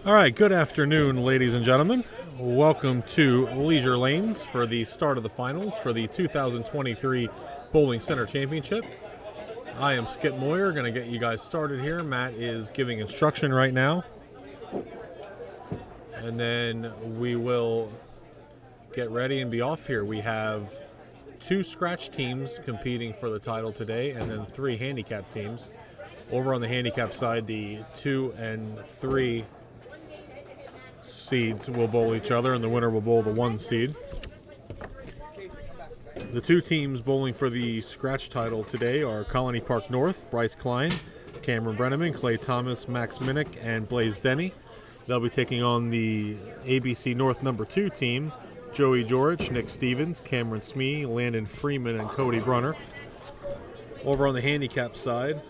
All right, good afternoon, ladies and gentlemen. Welcome to Leisure Lanes for the start of the finals for the 2023 Bowling Center Championship. I am Skip Moyer, going to get you guys started here. Matt is giving instruction right now. And then we will get ready and be off here. We have 2 scratch teams competing for the title today, and then 3 handicap teams. Over on the handicap side, the 2 and 3 seeds will bowl each other, and the winner will bowl the 1 seed. The 2 teams bowling for the scratch title today are Colony Park North, Bryce Klein, Cameron Brenneman, Clay Thomas, Max Minnick, and Blaze Denny. They'll be taking on the ABC North number 2 team, Joey George, Nick Stevens, Cameron Smee, Landon Freeman, and Cody Brunner. Over on the handicap side,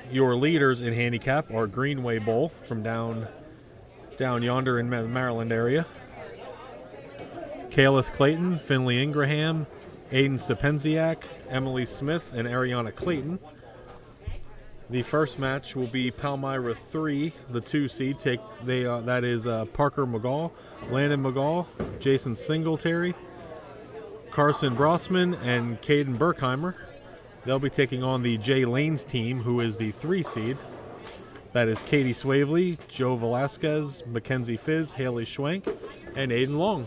your leaders in handicap are Greenway Bowl from down yonder in the Maryland area. Caleth Clayton, Finley Ingraham, Aiden Stepenziak, Emily Smith, and Ariana Clayton. The first match will be Palmyra 3, the 2 seed. That is Parker McGall, Landon McGall, Jason Singletary, Carson Brossman, and Caden Berkheimer. They'll be taking on the Jay Lanes team, who is the 3 seed. That is Katie Swavely, Joe Velasquez, Mackenzie Fizz, Haley Schwenk, and Aiden Long.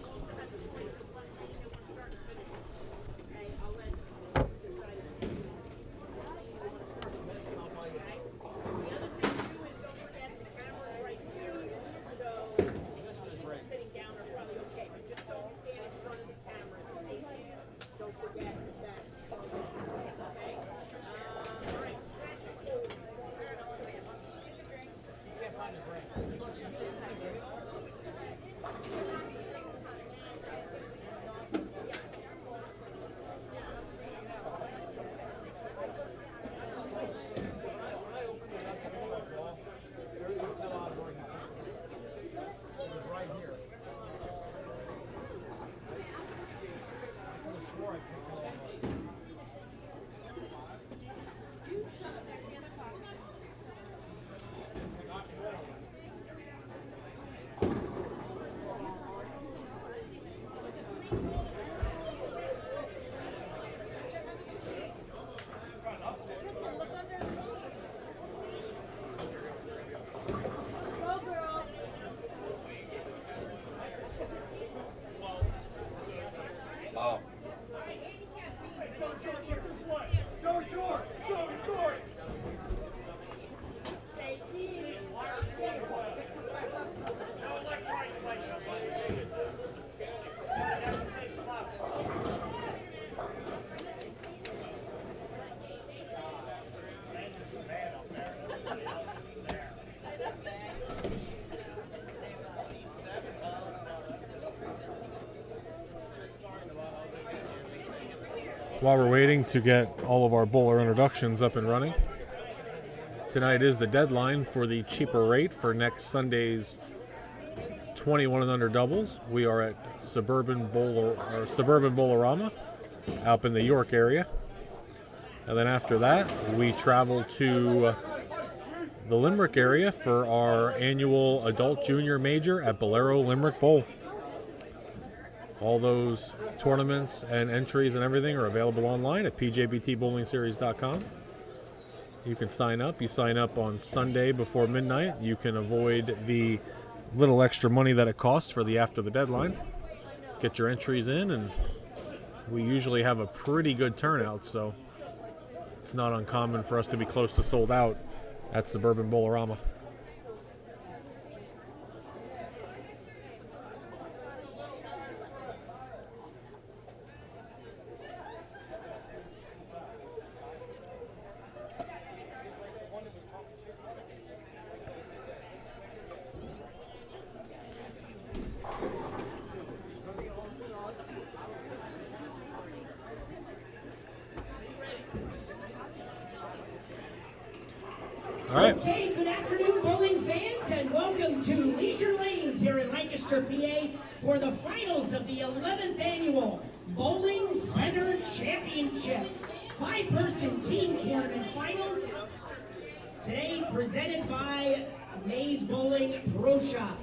While we're waiting to get all of our bowler introductions up and running, tonight is the deadline for the cheaper rate for next Sunday's 21 and under doubles. We are at Suburban Bowlerama up in the York area. And then after that, we travel to the Limerick area for our annual adult junior major at Bolero Limerick Bowl. All those tournaments and entries and everything are available online at pjbtbowlingseries.com. You can sign up. You sign up on Sunday before midnight. You can avoid the little extra money that it costs for the after the deadline. Get your entries in, and we usually have a pretty good turnout, so it's not uncommon for us to be close to sold out at Suburban Bowlerama. All right. Okay, good afternoon, bowling fans, and welcome to Leisure Lanes here in Lancaster, PA, for the finals of the 11th annual Bowling Center Championship 5-person team tournament finals. Today, presented by Maze Bowling Pro Shop.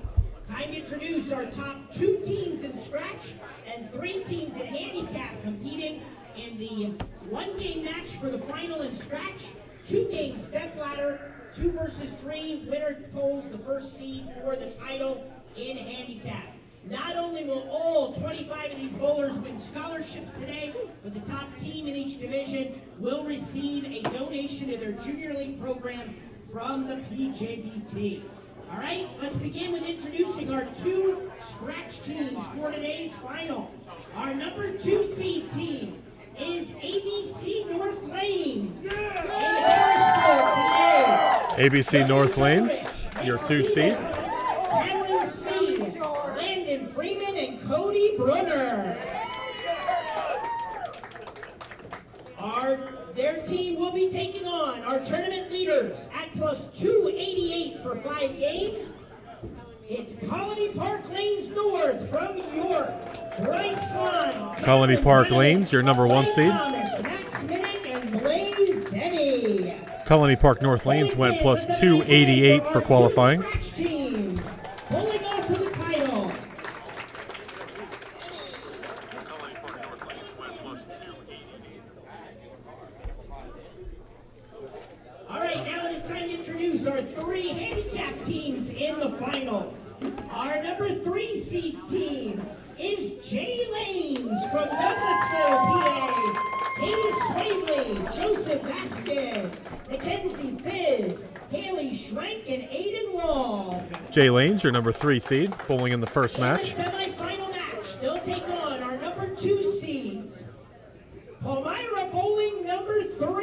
Time to introduce our top 2 teams in scratch and 3 teams in handicap competing in the 1-game match for the final in scratch, 2-game step ladder, 2 versus 3. Winner pulls the first seed for the title in handicap. Not only will all 25 of these bowlers win scholarships today, but the top team in each division will receive a donation to their junior league program from the PJBT. All right, let's begin with introducing our 2 scratch teams for today's final. Our number 2 seed team is ABC North Lanes in Harrisburg today. ABC North Lanes, your 2 seed. Cameron Sneed, Landon Freeman, and Cody Brunner. Their team will be taking on our tournament leaders at plus 288 for 5 games. It's Colony Park Lanes North from York. Bryce Klein. Colony Park Lanes, your number 1 seed. Thomas, Max Minnick, and Blaze Denny. Colony Park North Lanes went plus 288 for qualifying. Scratch teams pulling off for the title. Colony Park North Lanes went plus 288. All right, now it is time to introduce our 3 handicap teams in the finals. Our number 3 seed team is Jay Lanes from Douglasville, PA. Katie Swavely, Joseph Vasquez, Mackenzie Fizz, Haley Schwenk, and Aiden Wall. Jay Lanes, your number 3 seed, bowling in the first match. In the semifinal match, they'll take on our number 2 seeds, Palmyra Bowling number 3.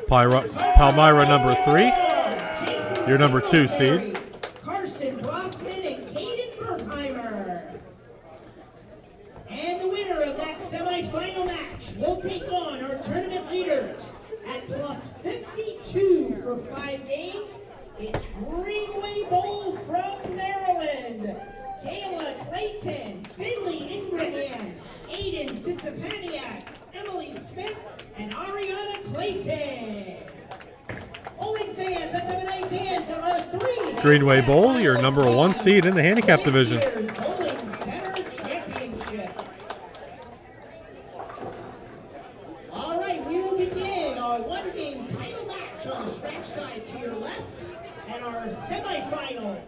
Palmyra number 3, Jason your number 2 Singletary, seed. Carson Blossman and Caden Berkheimer. And the winner of that semifinal match will take on our tournament leaders at plus 52 for 5 games. It's Greenway Bowl from Maryland. Kayla Clayton, Finley Ingraham, Aiden Sitzapaniak, Emily Smith, and Ariana Clayton. Bowling fans, let's have a nice hand for our 3 Greenway Bowl, your number 1 seed in the handicap division. This year's Bowling Center Championship. All right, we will begin our 1-game title match on the scratch side to your left, and our semifinal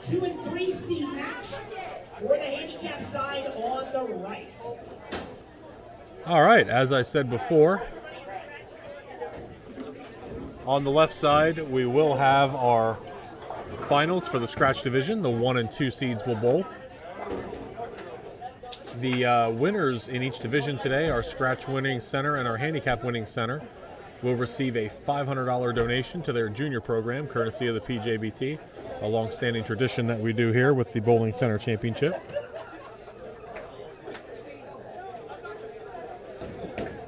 2 and 3 seed match for the handicap side on the right. All right, as I said before, on the left side, we will have our finals for the scratch division. The 1 and 2 seeds will bowl. The winners in each division today, our scratch winning center and our handicap winning center, will receive a $500 donation to their junior program, courtesy of the PJBT, a long-standing tradition that we do here with the Bowling Center Championship.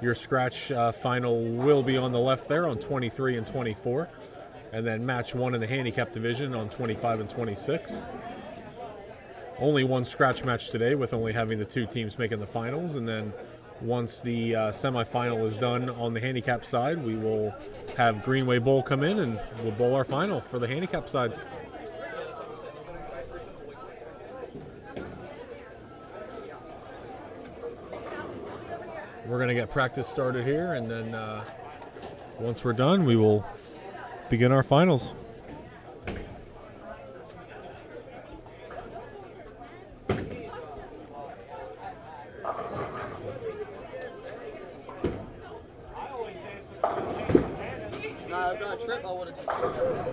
Your scratch final will be on the left there on 23 and 24. And then match 1 in the handicap division on 25 and 26. Only 1 scratch match today, with only having the 2 teams making the finals. And then once the semifinal is done on the handicap side, we will have Greenway Bowl come in and we'll bowl our final for the handicap side. We're going to get practice started here, and then once we're done, we will begin our finals. I've got a trip, I would have just taken that.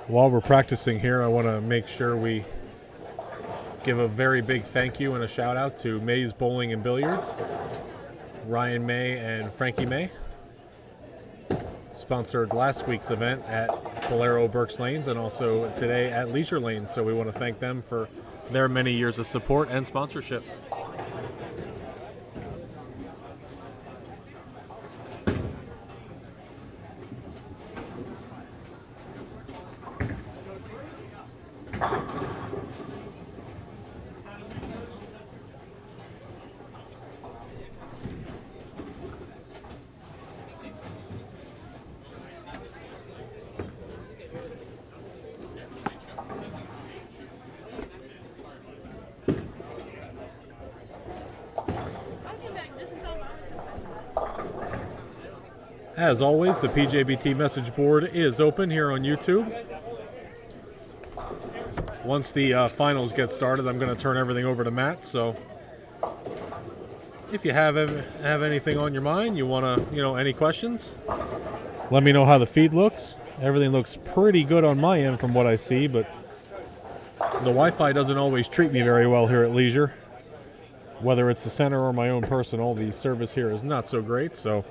While we're practicing here, I want to make sure we give a very big thank you and a shout out to May's Bowling and Billiards, Ryan May and Frankie May. Sponsored last week's event at Bolero Berks Lanes and also today at Leisure Lanes. So we want to thank them for their many years of support and sponsorship. As always, the PJBT message board is open here on YouTube. Once the finals get started, I'm going to turn everything over to Matt. So if you have anything on your mind, you want to, any questions, let me know how the feed looks. Everything looks pretty good on my end from what I see, but the Wi-Fi doesn't always treat me very well here at Leisure. Whether it's the center or my own personal, the service here is not so great. So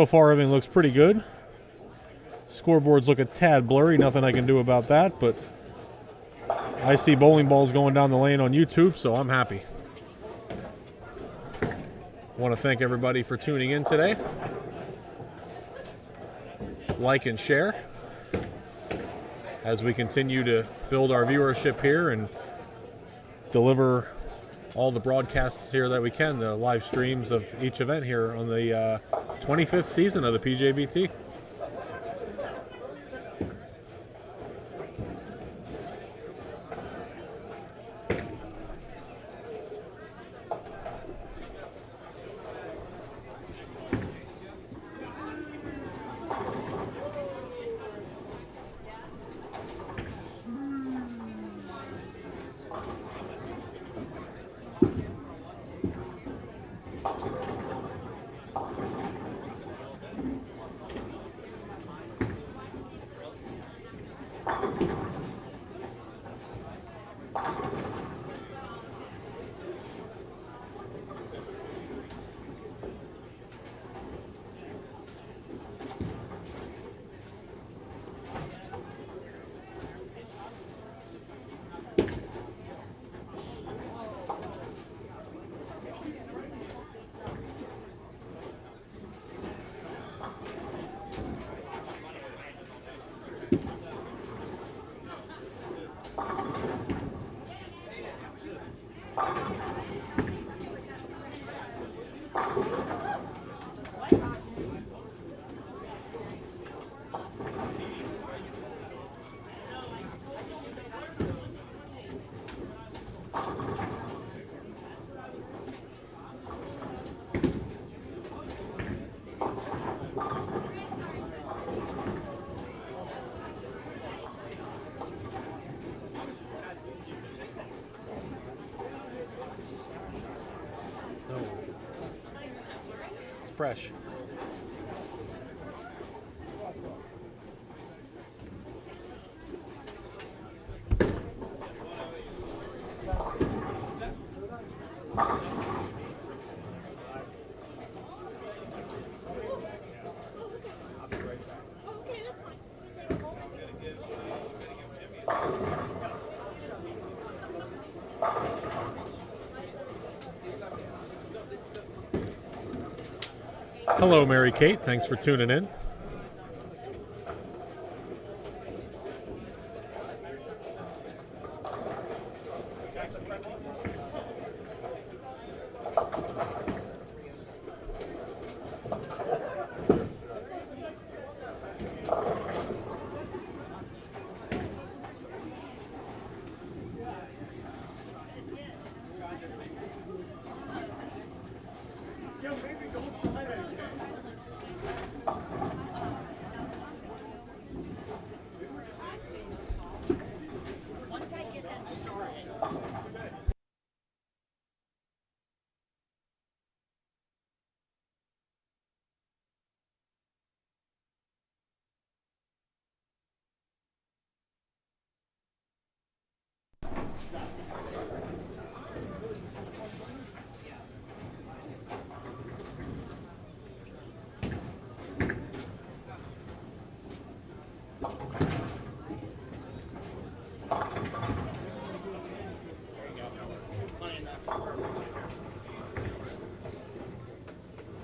far, everything looks pretty good. Scoreboards look a tad blurry. Nothing I can do about that, but I see bowling balls going down the lane on YouTube, so I'm happy. I want to thank everybody for tuning in today. Like and share as we continue to build our viewership here and deliver all the broadcasts here that we can, the live streams of each event here on the 25th season of the PJBT. Fresh. Hello, Mary Kate. Thanks for tuning in.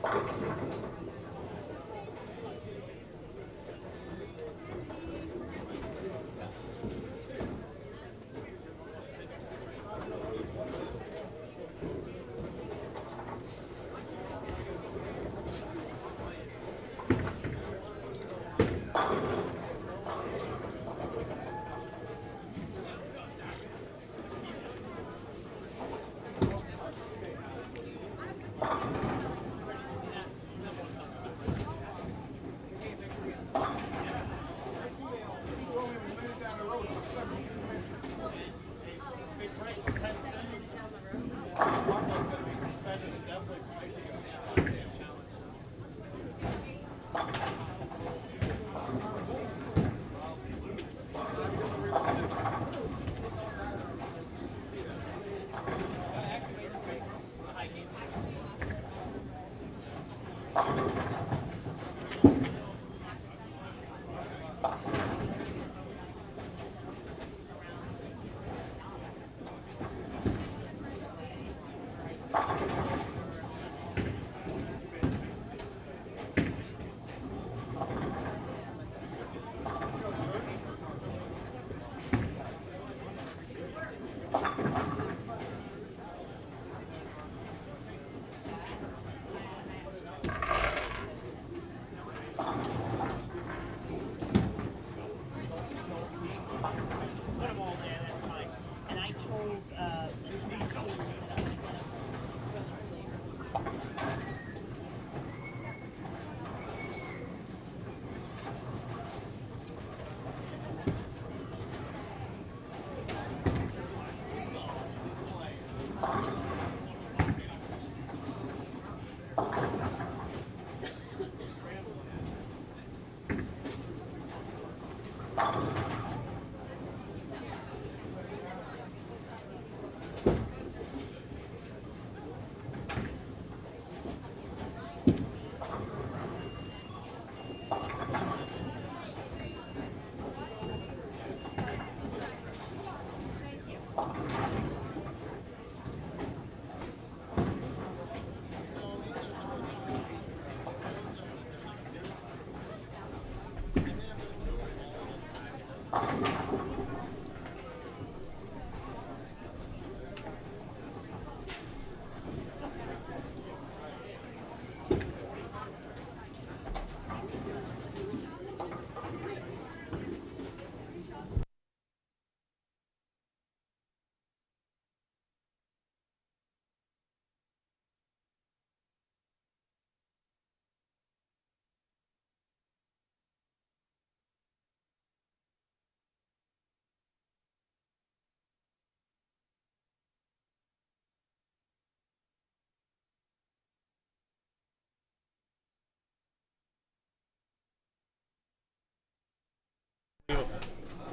Put them all there, that's fine. And I told the scratch teams that I'm gonna get them.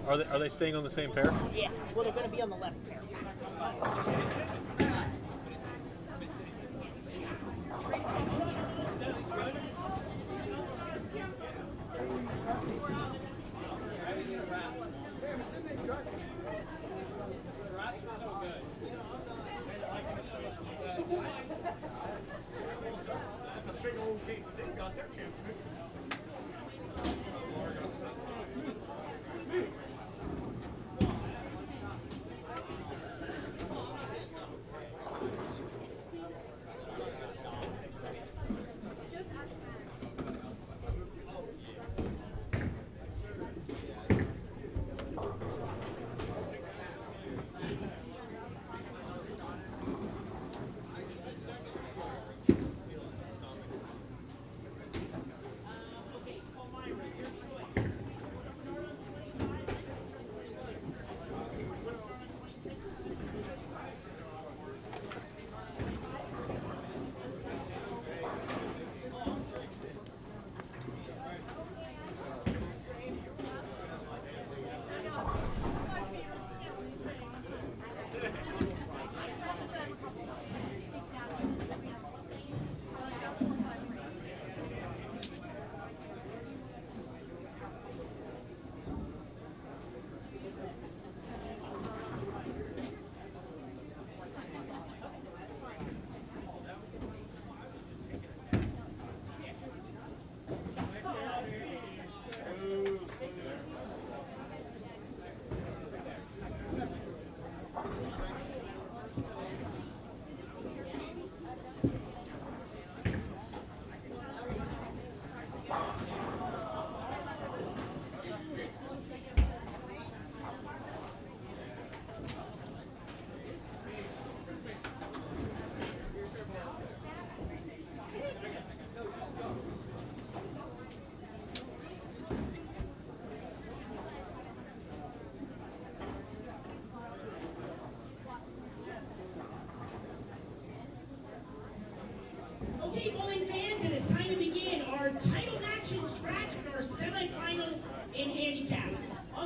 Are they staying on the same pair? Yeah, well, they're gonna be on the left pair. That's a big old case. They got their case.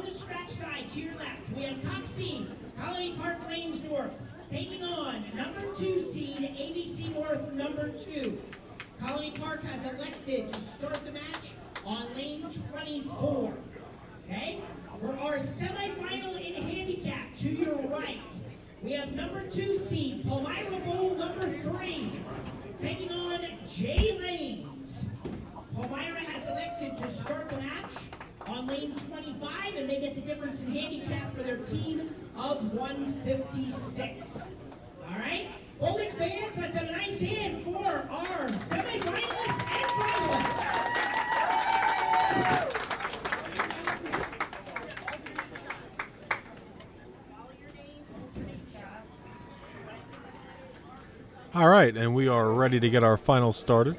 the scratch side to your left, we have top seed Colony Park Lanes North taking on number 2 seed ABC North number 2. Colony Park has elected to start the match on lane 24. Okay? For our semifinal in handicap, to your right, we have number 2 seed Palmyra Bowl number 3 taking on Jay Lanes. Palmyra has elected to start the match on lane 25, and they get the difference in handicap for their team of 156. All right, bowling fans, let's have a nice hand for our semifinalists and finalists. All right, and we are ready to get our finals started.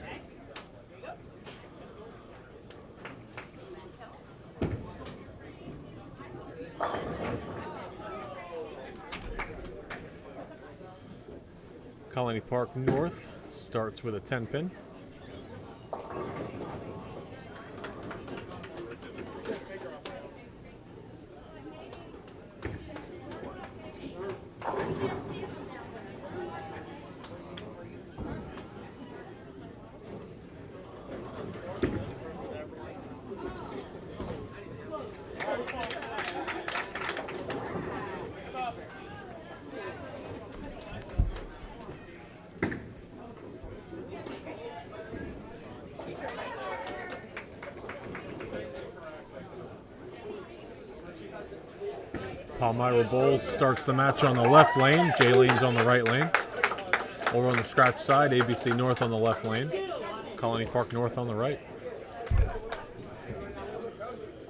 Colony Park North starts with a 10-pin. Palmyra Bowls starts the match on the left lane. Jay Lane's on the right lane. Over on the scratch side, ABC North on the left lane. Colony Park North on the right.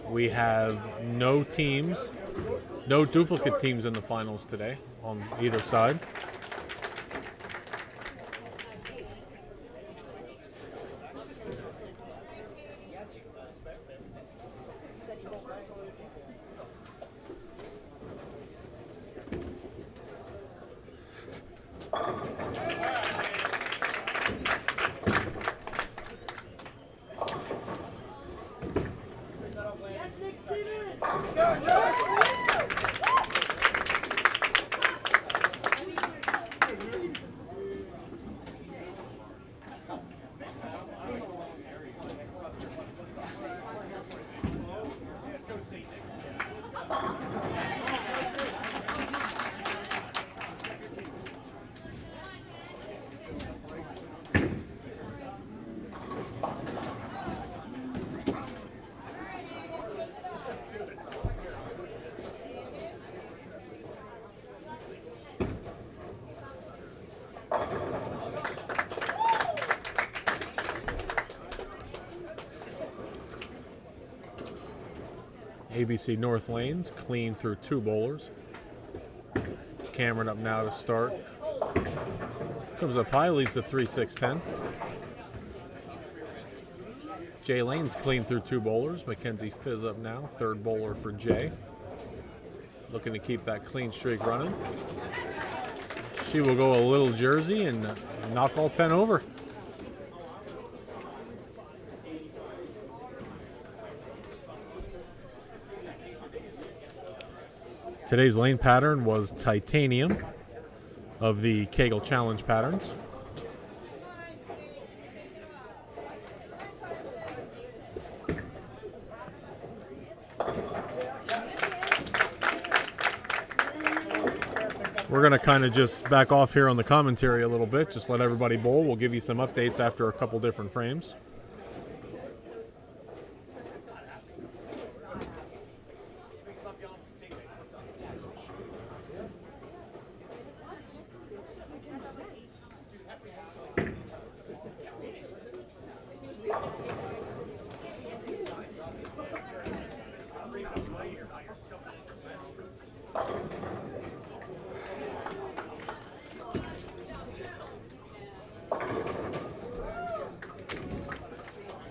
We have no teams, no duplicate teams in the finals today on either side. ABC North lanes clean through 2 bowlers. Cameron up now to start. Comes up high, leaves the 3-6-10. Jay Lane's clean through 2 bowlers. Mackenzie Fizz up now, 3rd bowler for Jay. Looking to keep that clean streak running. She will go a little jersey and knock all 10 over. Today's lane pattern was titanium of the Kegel Challenge patterns. We're going to kind of just back off here on the commentary a little bit, just let everybody bowl. We'll give you some updates after a couple different frames.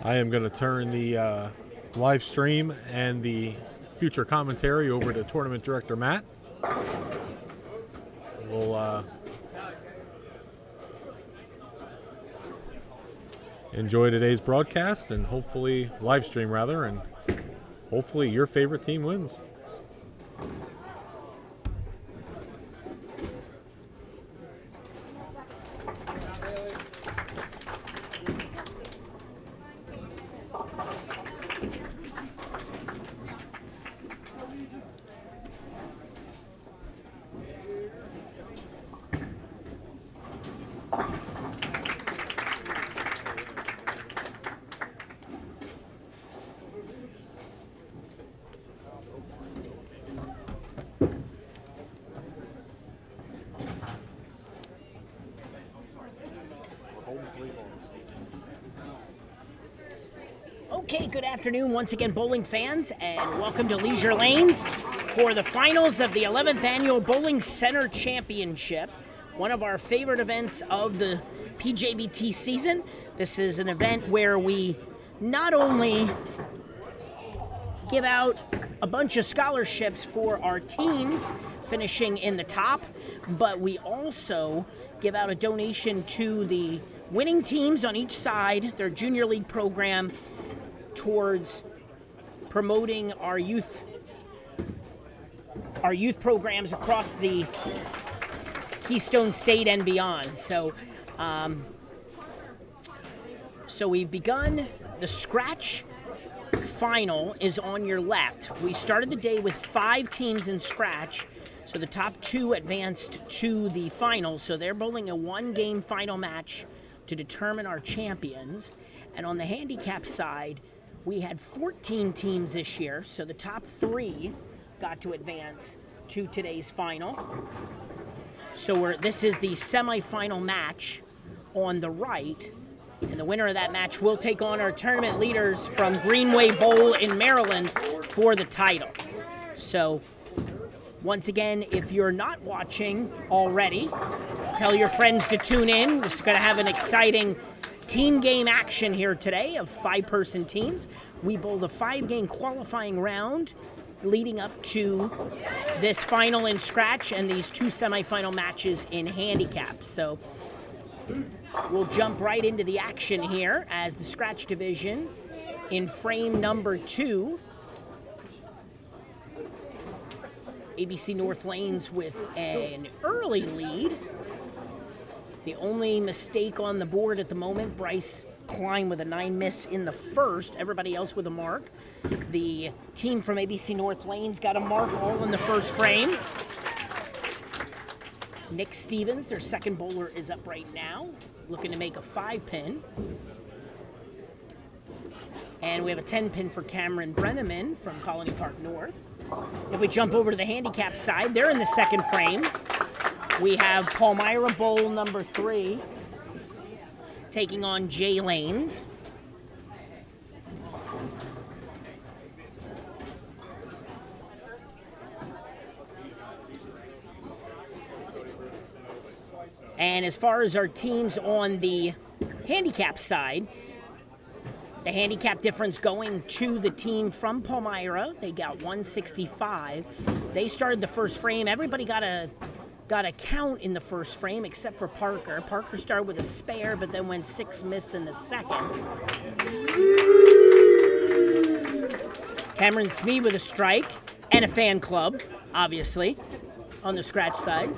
I am going to turn the live stream and the future commentary over to Tournament Director Matt. We'll enjoy today's broadcast and hopefully live stream rather, and hopefully your favorite team wins. Okay, good afternoon once again, bowling fans, and welcome to Leisure Lanes for the finals of the 11th Annual Bowling Center Championship, one of our favorite events of the PJBT season. This is an event where we not only give out a bunch of scholarships for our teams finishing in the top, but we also give out a donation to the winning teams on each side, their junior league program, towards promoting our youth programs across the Keystone State and beyond. So we've begun. The scratch final is on your left. We started the day with 5 teams in scratch, so the top 2 advanced to the final. So they're bowling a 1-game final match to determine our champions. And on the handicap side, we had 14 teams this year, so the top 3 got to advance to today's final. So this is the semifinal match on the right, and the winner of that match will take on our tournament leaders from Greenway Bowl in Maryland for the title. So once again, if you're not watching already, tell your friends to tune in. This is going to have an exciting team game action here today of 5-person teams. We bowled a 5-game qualifying round leading up to this final in scratch and these 2 semifinal matches in handicap. So we'll jump right into the action here as the scratch division in frame number 2. ABC North Lanes with an early lead. The only mistake on the board at the moment, Bryce Klein with a 9 miss in the first. Everybody else with a mark. The team from ABC North Lanes got a mark all in the first frame. Nick Stevens, their second bowler, is up right now, looking to make a 5-pin. And we have a 10-pin for Cameron Brenneman from Colony Park North. If we jump over to the handicap side, they're in the second frame. We have Palmyra Bowl number 3 taking on Jay Lanes. And as far as our teams on the handicap side, the handicap difference going to the team from Palmyra, they got 165. They started the first frame. Everybody got a count in the first frame except for Parker. Parker started with a spare, but then went 6 miss in the second. Cameron Smee with a strike and a fan club, obviously, on the scratch side.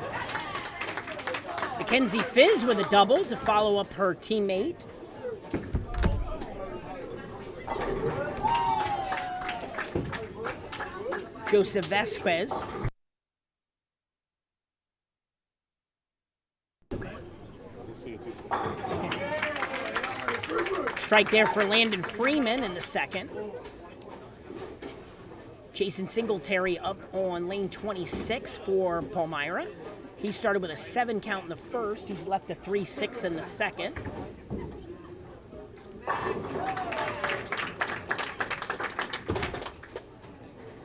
Mackenzie Fizz with a double to follow up her teammate. Joseph Vasquez. Strike there for Landon Freeman in the second. Jason Singletary up on lane 26 for Palmyra. He started with a 7 count in the first. He's left a 3-6 in the second.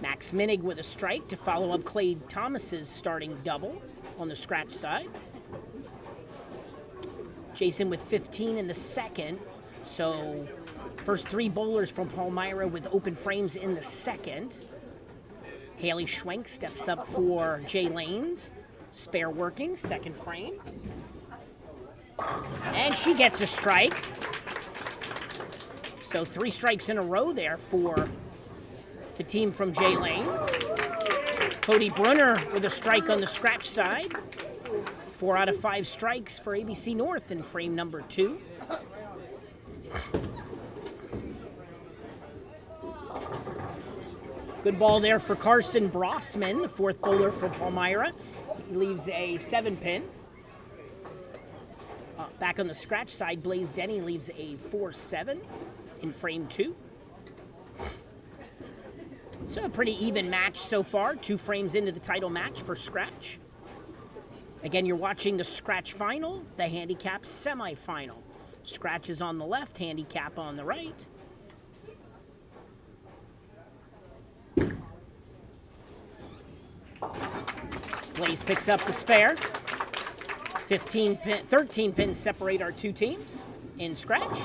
Max Minig with a strike to follow up Clay Thomas's starting double on the scratch side. Jason with 15 in the second. So first 3 bowlers from Palmyra with open frames in the second. Haley Schwenk steps up for Jay Lanes. Spare working, second frame. And she gets a strike. So 3 strikes in a row there for the team from Jay Lanes. Cody Brunner with a strike on the scratch side. 4 out of 5 strikes for ABC North in frame number 2. Good ball there for Carson Brossman, the 4th bowler for Palmyra. He leaves a 7-pin. Back on the scratch side, Blaze Denny leaves a 4-7 in frame 2. So a pretty even match so far. 2 frames into the title match for scratch. Again, you're watching the scratch final, the handicap semifinal. Scratch is on the left, handicap on the right. Blaze picks up the spare. 13 pins separate our two teams in scratch.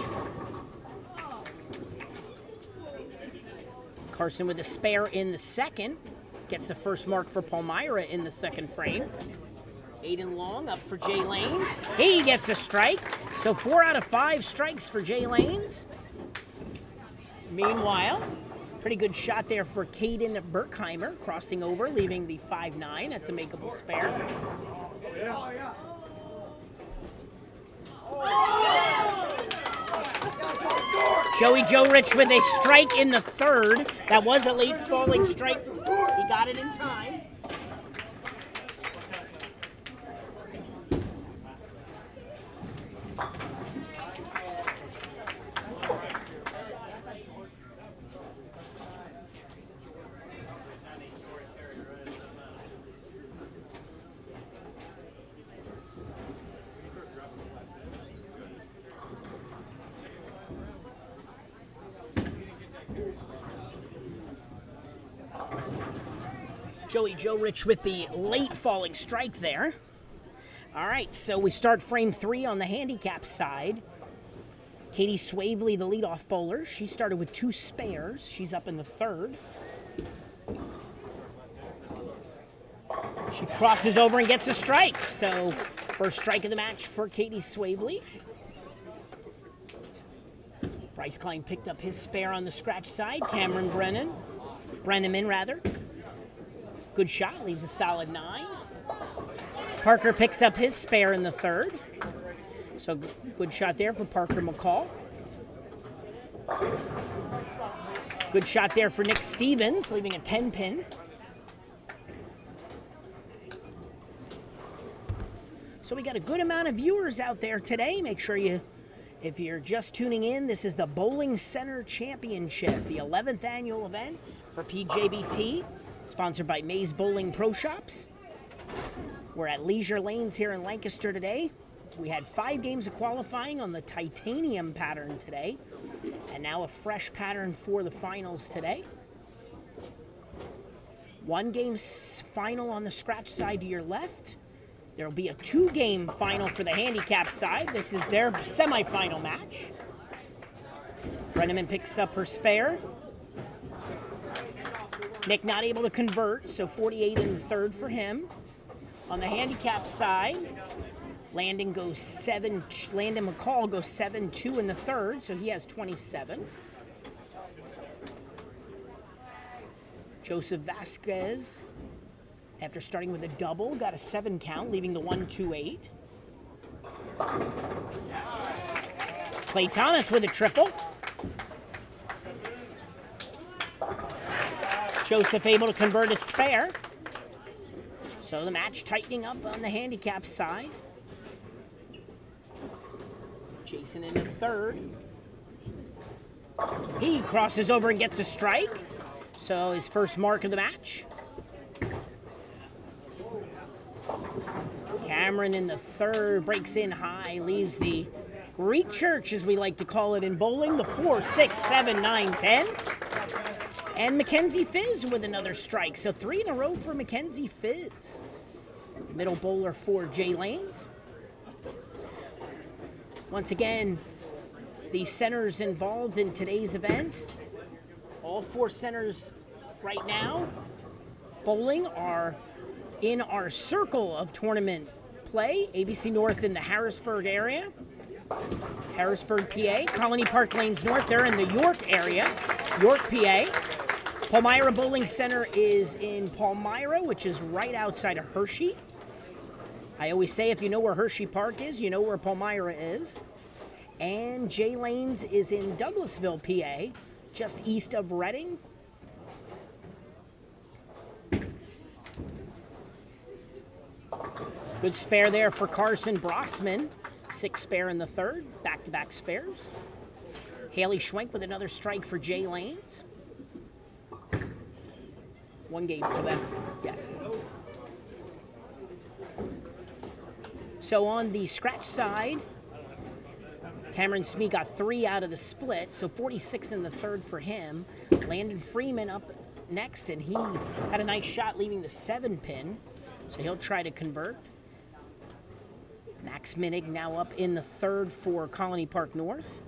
Carson with a spare in the second. Gets the first mark for Palmyra in the second frame. Aiden Long up for Jay Lanes. He gets a strike. So 4 out of 5 strikes for Jay Lanes. Meanwhile, pretty good shot there for Caden Berkheimer, crossing over, leaving the 5-9. That's a makeable spare. Joe Rich with a strike in the third. That was a late falling strike. He got it in time. Joe Rich with the late falling strike there. All right, so we start frame 3 on the handicap side. Katie Swavely, the leadoff bowler. She started with 2 spares. She's up in the third. She crosses over and gets a strike. So first strike of the match for Katie Swavely. Bryce Klein picked up his spare on the scratch side. Cameron Brenneman. Good shot, leaves a solid 9. Parker picks up his spare in the third. So good shot there for Parker McCall. Good shot there for Nick Stevens, leaving a 10 pin. So we got a good amount of viewers out there today. Make sure if you're just tuning in, this is the Bowling Center Championship, the 11th annual event for PJBT. Sponsored by Maze Bowling Pro Shops. We're at Leisure Lanes here in Lancaster today. We had 5 games of qualifying on the titanium pattern today, and now a fresh pattern for the finals today. 1 game final on the scratch side to your left. There will be a 2-game final for the handicap side. This is their semifinal match. Brenneman picks up her spare. Nick not able to convert, so 48 in the third for him. On the handicap side, Landon McCall goes 7-2 in the third, so he has 27. Joseph Vasquez, after starting with a double, got a 7 count, leaving the 1-2-8. Clay Thomas with a triple. Joseph able to convert a spare. So the match tightening up on the handicap side. Jason in the third. He crosses over and gets a strike. So his first mark of the match. Cameron in the third breaks in high, leaves the Greek Church, as we like to call it in bowling, the 4, 6, 7, 9, 10. And Mackenzie Fizz with another strike. So 3 in a row for Mackenzie Fizz. The middle bowler for Jay Lanes. Once again, the centers involved in today's event. All 4 centers right now bowling are in our circle of tournament play. ABC North in the Harrisburg area. Harrisburg, PA. Colony Park Lanes North, they're in the York area. York, PA. Palmyra Bowling Center is in Palmyra, which is right outside of Hershey. I always say if you know where Hershey Park is, you know where Palmyra is. And Jay Lanes is in Douglasville, PA, just east of Reading. Good spare there for Carson Brossman. 6 spare in the third, back-to-back spares. Haley Schwenk with another strike for Jay Lanes. 1 game for them, yes. So on the scratch side, Cameron Smee got 3 out of the split, so 46 in the third for him. Landon Freeman up next, and he had a nice shot leaving the 7 pin. So he'll try to convert. Max Minig now up in the third for Colony Park North.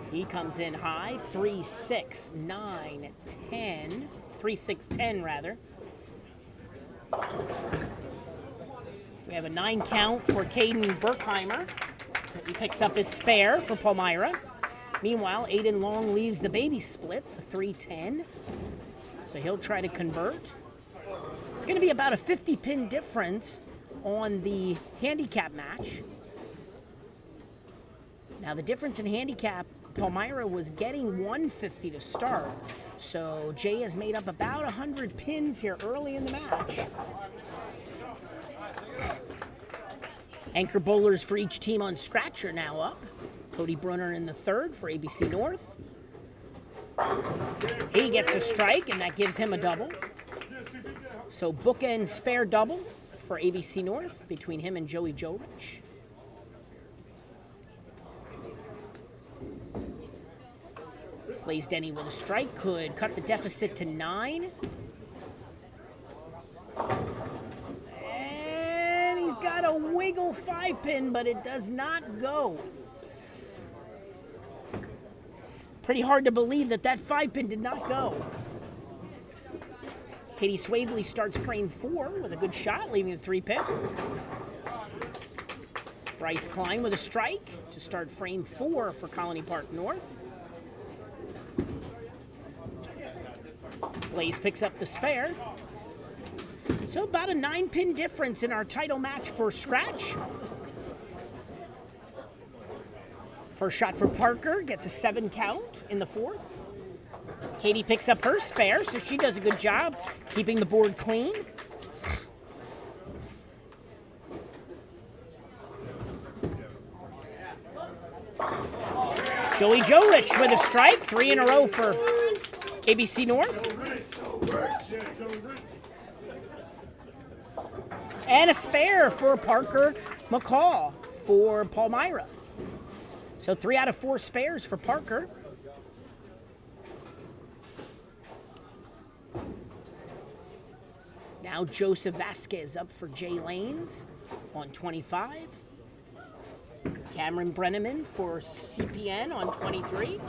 He comes in high, 3-6, 9, 10, 3-6, 10 rather. We have a 9 count for Caden Berkheimer. He picks up his spare for Palmyra. Meanwhile, Aiden Long leaves the baby split, the 3-10. So he'll try to convert. It's going to be about a 50-pin difference on the handicap match. Now, the difference in handicap, Palmyra was getting 150 to start. So Jay has made up about 100 pins here early in the match. Anchor bowlers for each team on scratch are now up. Cody Brunner in the third for ABC North. He gets a strike, and that gives him a double. So bookend spare double for ABC North between him and Joey Jorich. Blaze Denny with a strike could cut the deficit to 9. And he's got a wiggle 5-pin, but it does not go. Pretty hard to believe that 5-pin did not go. Katie Swavely starts frame 4 with a good shot, leaving the 3-pin. Bryce Klein with a strike to start frame 4 for Colony Park North. Blaze picks up the spare. So about a 9-pin difference in our title match for scratch. First shot for Parker, gets a 7 count in the 4th. Katie picks up her spare, so she does a good job keeping the board clean. Joey Jorich with a strike, 3 in a row for ABC North. And a spare for Parker McCall for Palmyra. So 3 out of 4 spares for Parker. Now Joseph Vasquez up for Jay Lanes on 25. Cameron Brenneman for CPN on 23.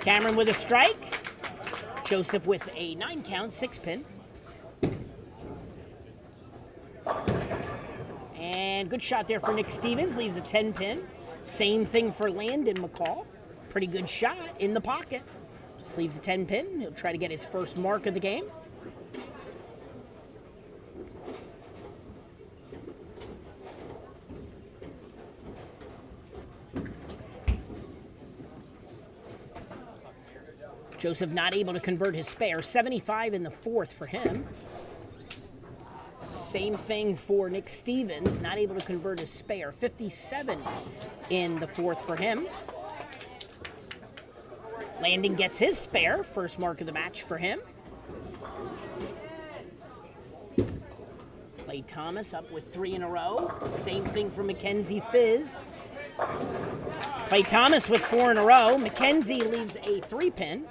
Cameron with a strike. Joseph with a 9 count, 6-pin. And good shot there for Nick Stevens, leaves a 10-pin. Same thing for Landon McCall. Pretty good shot in the pocket. Just leaves a 10-pin. He'll try to get his first mark of the game. Joseph not able to convert his spare. 75 in the 4th for him. Same thing for Nick Stevens, not able to convert his spare. 57 in the 4th for him. Landon gets his spare, first mark of the match for him. Clay Thomas up with 3 in a row. Same thing for Mackenzie Fizz. Clay Thomas with 4 in a row. Mackenzie leaves a 3-pin.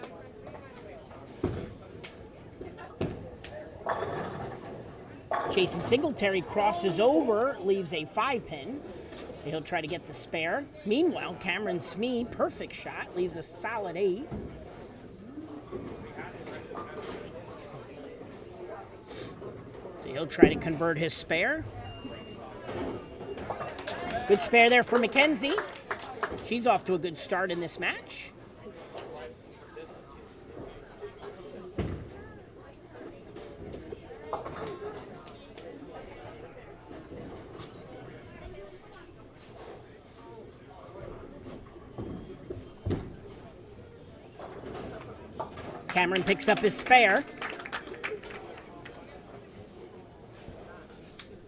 Jason Singletary crosses over, leaves a 5-pin. So he'll try to get the spare. Meanwhile, Cameron Smee, perfect shot, leaves a solid 8. So he'll try to convert his spare. Good spare there for Mackenzie. She's off to a good start in this match. Cameron picks up his spare.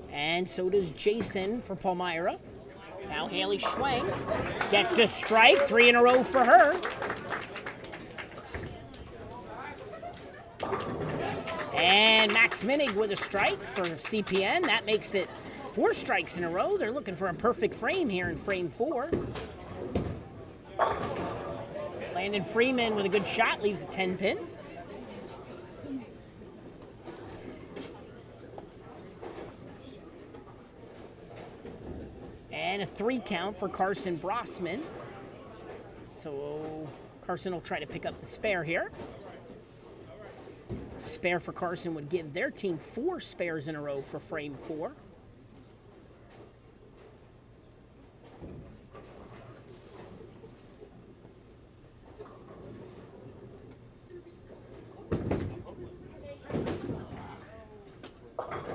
And so does Jason for Palmyra. Now Haley Schwenk gets a strike, 3 in a row for her. And Max Minig with a strike for CPN. That makes it 4 strikes in a row. They're looking for a perfect frame here in frame 4. Landon Freeman with a good shot, leaves a 10 pin. And a 3 count for Carson Brossman. So Carson will try to pick up the spare here. Spare for Carson would give their team 4 spares in a row for frame 4.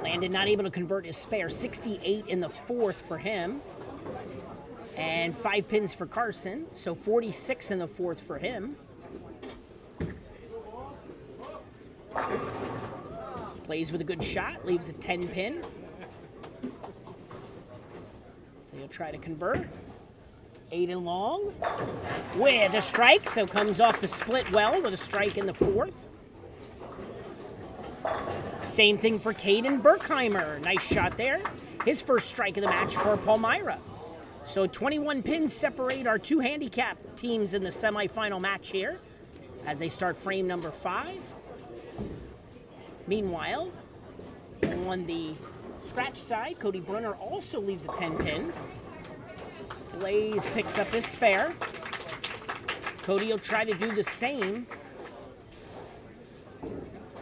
Landon not able to convert his spare. 68 in the 4th for him. And 5 pins for Carson. So 46 in the 4th for him. Plays with a good shot. Leaves a 10 pin. So he'll try to convert. 8 and long. With a strike. So comes off the split well with a strike in the 4th. Same thing for Caden Berkheimer. Nice shot there. His first strike of the match for Palmyra. So 21 pins separate our 2 handicap teams in the semifinal match here as they start frame number 5. Meanwhile, on the scratch side, Cody Brunner also leaves a 10 pin. Blaze picks up his spare. Cody will try to do the same.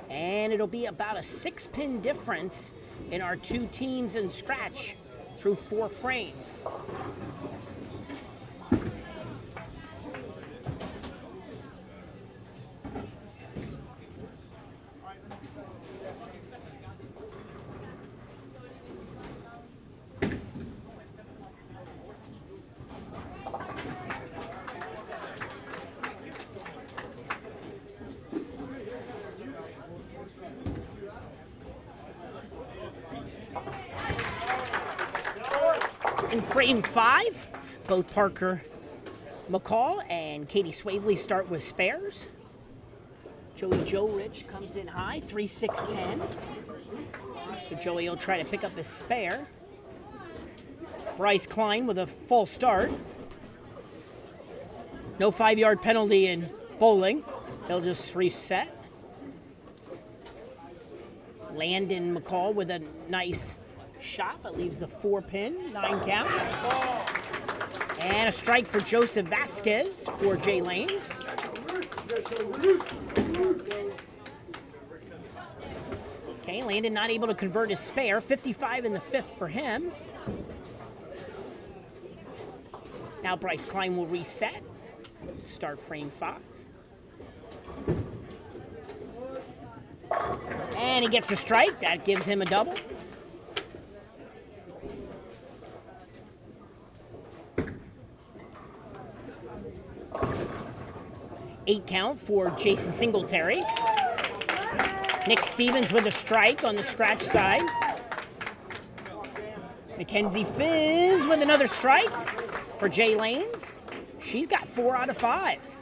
And it'll be about a 6-pin difference in our 2 teams in scratch through 4 frames. In frame 5, both Parker McCall and Katie Swavely start with spares. Joey Joe Rich comes in high, 3-6-10. So Joey will try to pick up his spare. Bryce Klein with a full start. No 5-yard penalty in bowling. They'll just reset. Landon McCall with a nice shot, but leaves the 4-pin, 9 count. And a strike for Joseph Vasquez for Jay Lanes. Okay, Landon not able to convert his spare. 55 in the 5th for him. Now Bryce Klein will reset. Start frame 5. And he gets a strike. That gives him a double. 8 count for Jason Singletary. Nick Stevens with a strike on the scratch side. Mackenzie Fizz with another strike for Jay Lanes. She's got 4 out of 5.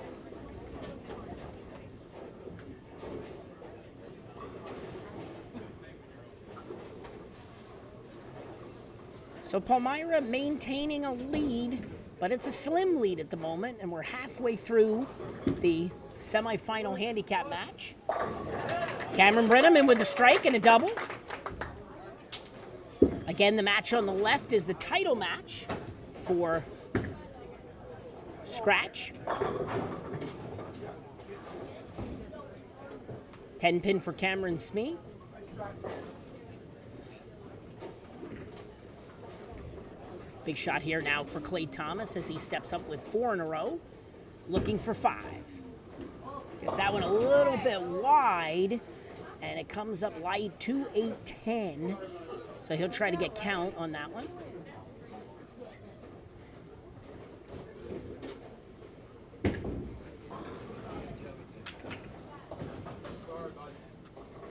So Palmyra maintaining a lead, but it's a slim lead at the moment, and we're halfway through the semifinal handicap match. Cameron Brenneman with a strike and a double. Again, the match on the left is the title match for scratch. 10 pin for Cameron Smee. Big shot here now for Clay Thomas as he steps up with 4 in a row, looking for 5. Gets that one a little bit wide, and it comes up light 2-8-10. So he'll try to get count on that one.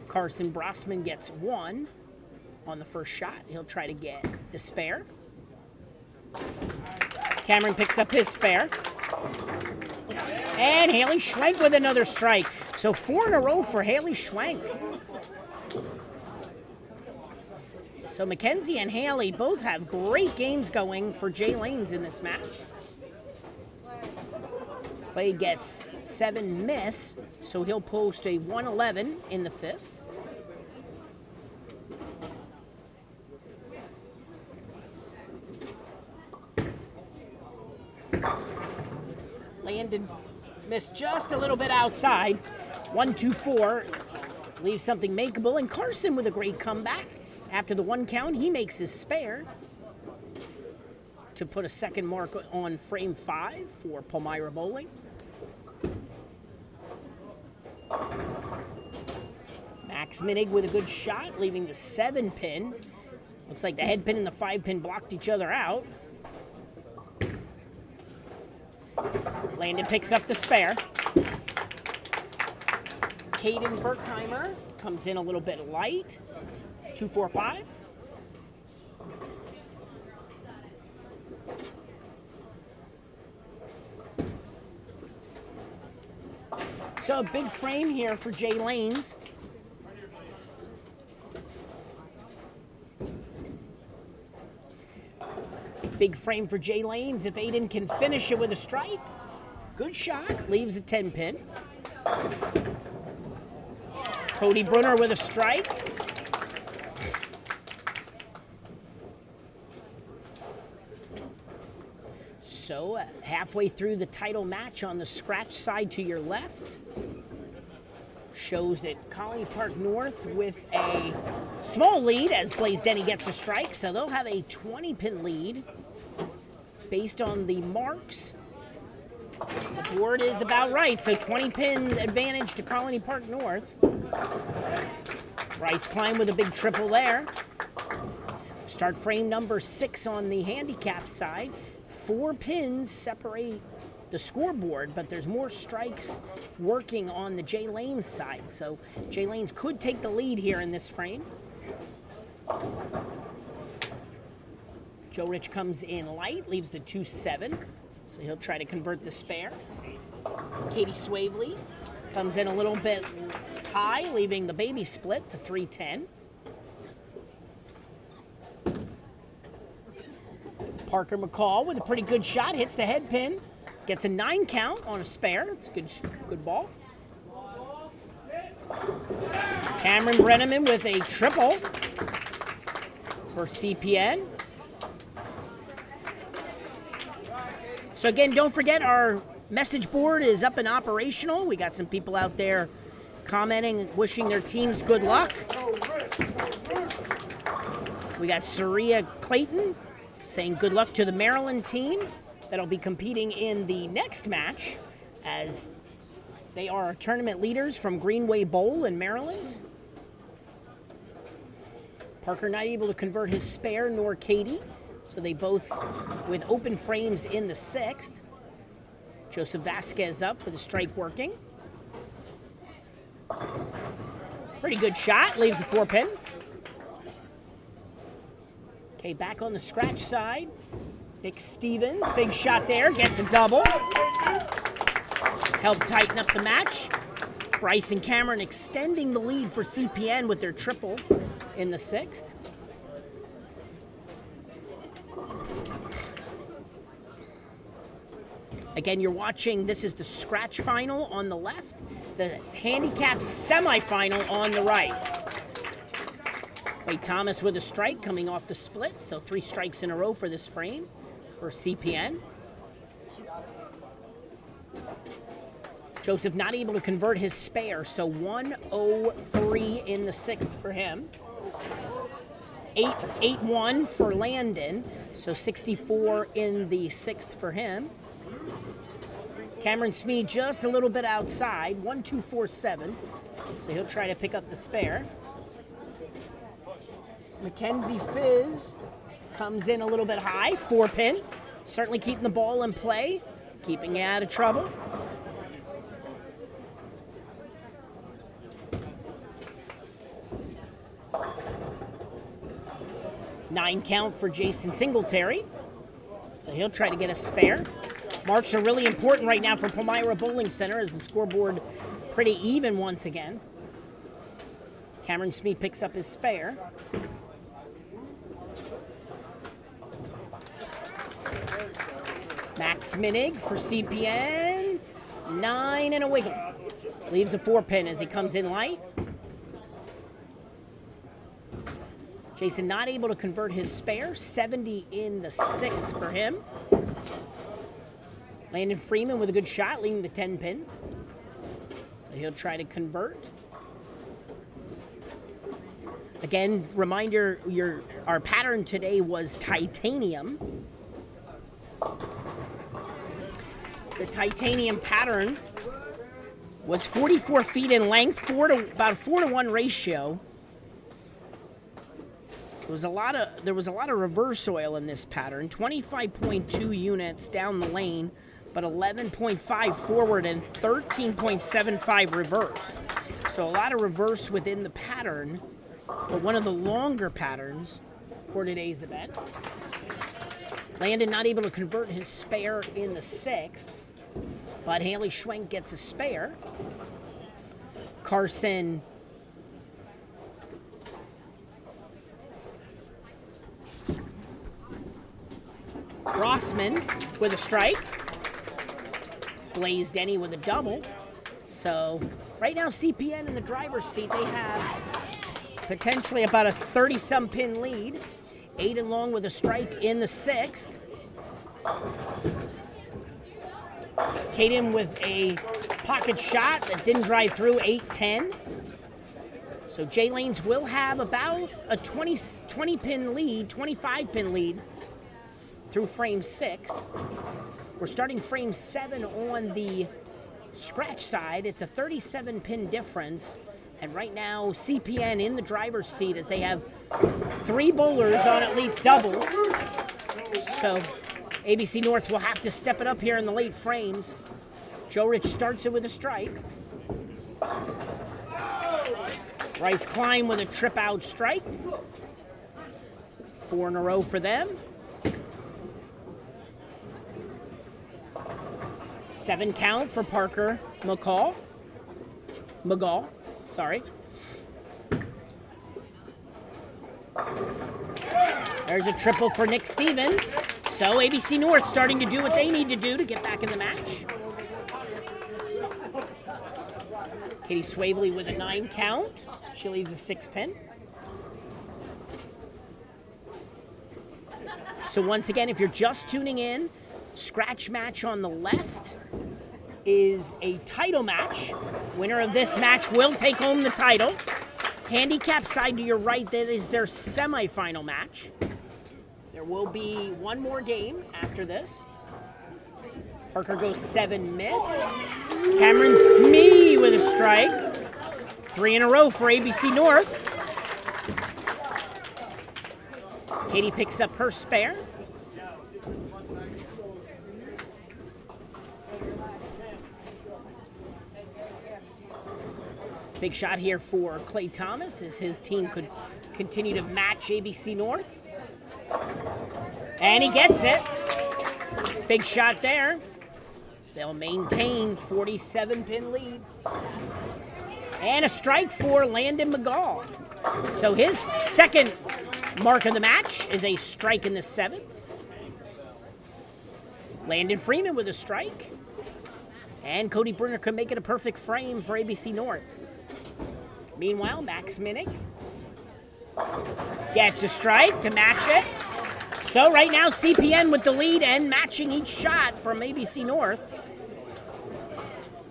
Carson Brossman gets 1 on the first shot. He'll try to get the spare. Cameron picks up his spare. And Haley Schwenk with another strike. So 4 in a row for Haley Schwenk. So Mackenzie and Haley both have great games going for Jay Lanes in this match. Clay gets 7 miss, so he'll post a 111 in the 5th. Landon missed just a little bit outside. 1-2-4 leaves something makeable, and Carson with a great comeback. After the 1 count, he makes his spare to put a second mark on frame 5 for Palmyra Bowling. Max Minig with a good shot, leaving the 7 pin. Looks like the head pin and the 5 pin blocked each other out. Landon picks up the spare. Caden Berkheimer comes in a little bit light. 2-4-5. So a big frame here for Jay Lanes. Big frame for Jay Lanes. If Aiden can finish it with a strike, good shot, leaves a 10 pin. Cody Brunner with a strike. So halfway through the title match on the scratch side to your left shows that Colony Park North with a small lead as Blaze Denny gets a strike, so they'll have a 20-pin lead based on the marks. The board is about right, so 20-pin advantage to Colony Park North. Bryce Klein with a big triple there. Start frame number 6 on the handicap side. 4 pins separate the scoreboard, but there's more strikes working on the Jay Lanes side, so Jay Lanes could take the lead here in this frame. Joe Rich comes in light, leaves the 2-7, so he'll try to convert the spare. Katie Swavely comes in a little bit high, leaving the baby split, the 3-10. Parker McCall with a pretty good shot, hits the head pin, gets a 9 count on a spare. It's a good ball. Cameron Brenneman with a triple for CPN. So again, don't forget our message board is up and operational. We got some people out there commenting, wishing their teams good luck. We got Saria Clayton saying good luck to the Maryland team that'll be competing in the next match, as they are tournament leaders from Greenway Bowl in Maryland. Parker not able to convert his spare, nor Katie, so they both with open frames in the 6th. Joseph Vasquez up with a strike working. Pretty good shot, leaves a 4-pin. Okay, back on the scratch side. Nick Stevens, big shot there, gets a double. Helped tighten up the match. Bryce and Cameron extending the lead for CPN with their triple in the 6th. Again, you're watching, this is the scratch final on the left, the handicap semifinal on the right. Clay Thomas with a strike coming off the split, so 3 strikes in a row for this frame for CPN. Joseph not able to convert his spare, so 103 in the 6th for him. 8-1 for Landon, so 64 in the 6th for him. Cameron Smead just a little bit outside, 1-2-4-7, so he'll try to pick up the spare. Mackenzie Fizz comes in a little bit high, 4-pin, certainly keeping the ball in play, keeping it out of trouble. Nine count for Jason Singletary, so he'll try to get a spare. Marks are really important right now for Palmyra Bowling Center as the scoreboard pretty even once again. Cameron Smead picks up his spare. Max Minig for CPN. 9 and a wiggle. Leaves a 4-pin as he comes in light. Jason not able to convert his spare. 70 in the 6th for him. Landon Freeman with a good shot, leading the 10-pin. So he'll try to convert. Again, reminder, our pattern today was titanium. The titanium pattern was 44 feet in length, about a 4-to-1 ratio. There was a lot of reverse oil in this pattern. 25.2 units down the lane, but 11.5 forward and 13.75 reverse. So a lot of reverse within the pattern, but one of the longer patterns for today's event. Landon not able to convert his spare in the 6th, but Haley Schwenk gets a spare. Carson Rossman with a strike. Blaze Denny with a double. So right now CPN in the driver's seat, they have potentially about a 30-some pin lead. Aiden Long with a strike in the 6th. Caden with a pocket shot that didn't drive through, 8-10. So Jay Lanes will have about a 20-pin lead, 25-pin lead through frame 6. We're starting frame 7 on the scratch side. It's a 37-pin difference. And right now, CPN in the driver's seat as they have 3 bowlers on at least doubles. So ABC North will have to step it up here in the late frames. Joe Rich starts it with a strike. Bryce Klein with a trip out strike. 4 in a row for them. 7 count for Parker McGall. Sorry. There's a triple for Nick Stevens. So ABC North starting to do what they need to do to get back in the match. Katie Swavely with a 9 count. She leaves a 6-pin. So once again, if you're just tuning in, scratch match on the left is a title match. Winner of this match will take home the title. Handicap side to your right, that is their semifinal match. There will be one more game after this. Parker goes 7 miss. Cameron Smee with a strike. 3 in a row for ABC North. Katie picks up her spare. Big shot here for Clay Thomas as his team could continue to match ABC North. And he gets it. Big shot there. They'll maintain 47-pin lead. And a strike for Landon McGall. So his second mark of the match is a strike in the 7th. Landon Freeman with a strike. And Cody Brunner could make it a perfect frame for ABC North. Meanwhile, Max Minnick gets a strike to match it. So right now, CPN with the lead and matching each shot from ABC North.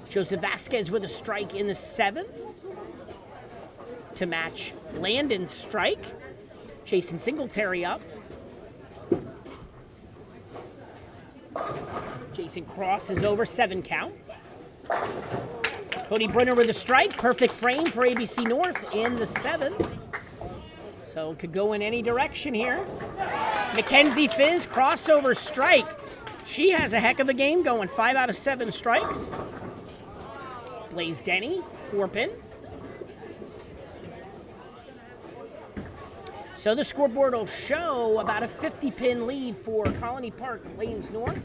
Joseph Vasquez with a strike in the 7th to match Landon's strike. Jason Singletary up. Jason Cross is over, 7 count. Cody Brunner with a strike. Perfect frame for ABC North in the 7th. So it could go in any direction here. Mackenzie Fizz, crossover strike. She has a heck of a game going. 5 out of 7 strikes. Blaze Denny, 4-pin. So the scoreboard will show about a 50-pin lead for Colony Park Lanes North.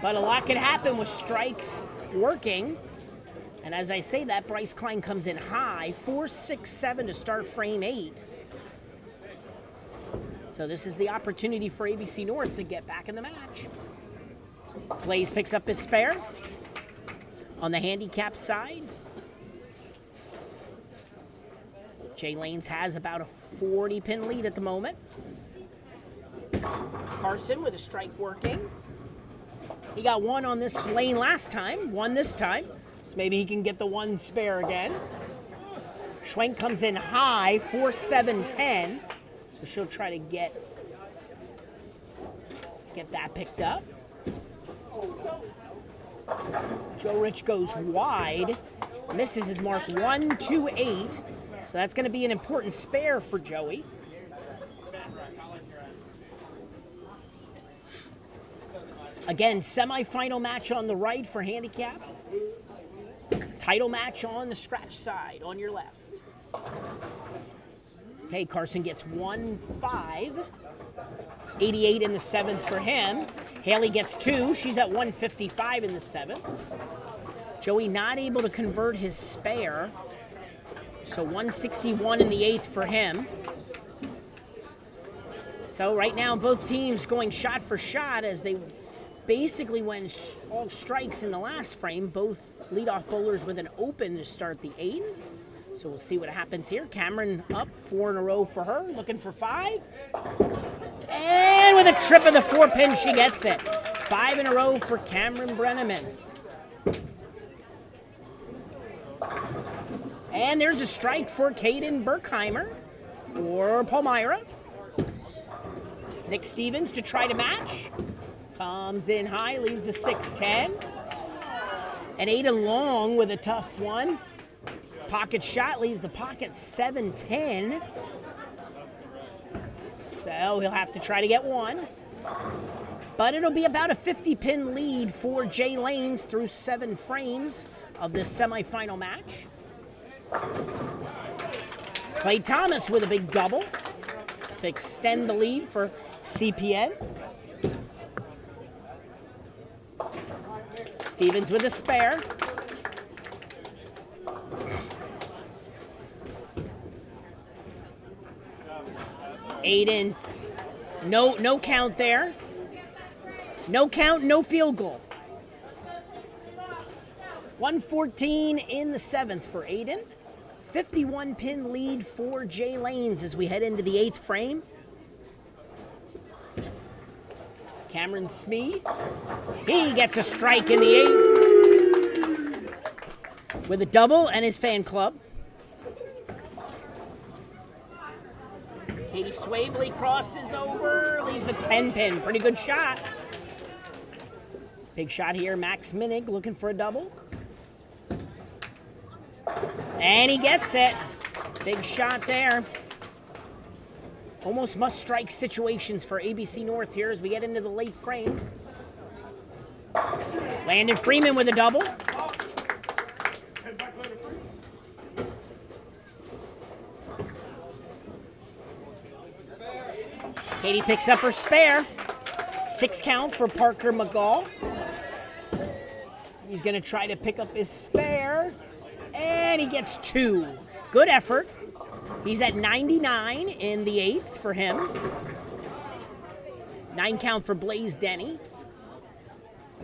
But a lot could happen with strikes working. And as I say that, Bryce Klein comes in high, 4-6-7 to start frame 8. So this is the opportunity for ABC North to get back in the match. Blaze picks up his spare. On the handicap side, Jay Lanes has about a 40-pin lead at the moment. Carson with a strike working. He got one on this lane last time, one this time, so maybe he can get the one spare again. Schwenk comes in high, 4-7-10, so she'll try to get that picked up. Joe Rich goes wide, misses his mark 1-2-8, so that's going to be an important spare for Joey. Again, semifinal match on the right for handicap. Title match on the scratch side on your left. Okay, Carson gets 1-5. 88 in the 7th for him. Haley gets 2. She's at 155 in the 7th. Joey not able to convert his spare. So 161 in the 8th for him. So right now both teams going shot for shot as they basically went all strikes in the last frame. Both leadoff bowlers with an open to start the 8th. So we'll see what happens here. Cameron up, 4 in a row for her, looking for 5. And with a trip of the 4-pin, she gets it. 5 in a row for Cameron Brenneman. And there's a strike for Caden Berkheimer for Palmyra. Nick Stevens to try to match. Comes in high, leaves a 6-10. And Aiden Long with a tough one. Pocket shot leaves the pocket 7-10. So he'll have to try to get one. But it'll be about a 50-pin lead for Jay Lanes through 7 frames of this semifinal match. Clay Thomas with a big double to extend the lead for CPN. Stevens with a spare. Aiden, no count there. No count, no field goal. 114 in the 7th for Aiden. 51-pin lead for Jay Lanes as we head into the 8th frame. Cameron Smee, he gets a strike in the 8th with a double and his fan club. Katie Swavely crosses over, leaves a 10-pin. Pretty good shot. Big shot here, Max Minig looking for a double. And he gets it. Big shot there. Almost must-strike situations for ABC North here as we get into the late frames. Landon Freeman with a double. Katie picks up her spare. 6 count for Parker McGall. He's going to try to pick up his spare. And he gets 2. Good effort. He's at 99 in the 8th for him. 9 count for Blaze Denny,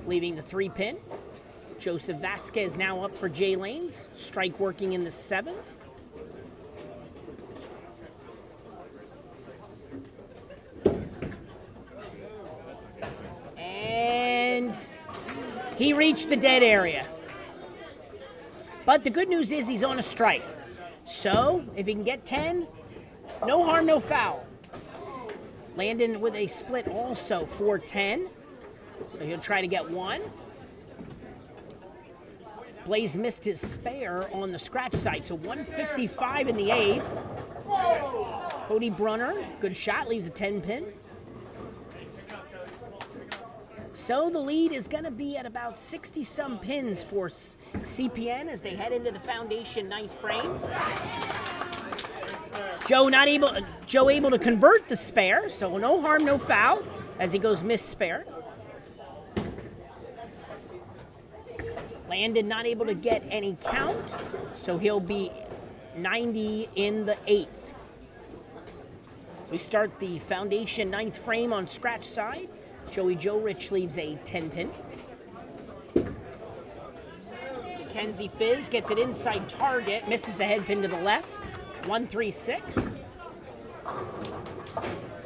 leaving the 3-pin. Joseph Vasquez now up for Jay Lanes. Strike working in the 7th. And he reached the dead area. But the good news is he's on a strike. So, if he can get 10, no harm, no foul. Landon with a split also for 10. So he'll try to get 1. Blaze missed his spare on the scratch side. So 155 in the 8th. Cody Brunner, good shot, leaves a 10-pin. So the lead is going to be at about 60-some pins for CPN as they head into the foundation 9th frame. Joe able to convert the spare, so no harm, no foul as he goes miss spare. Landon not able to get any count, so he'll be 90 in the 8th. So we start the foundation 9th frame on scratch side. Joey Joe Rich leaves a 10-pin. Mackenzie Fizz gets it inside target, misses the head pin to the left. 1-3-6.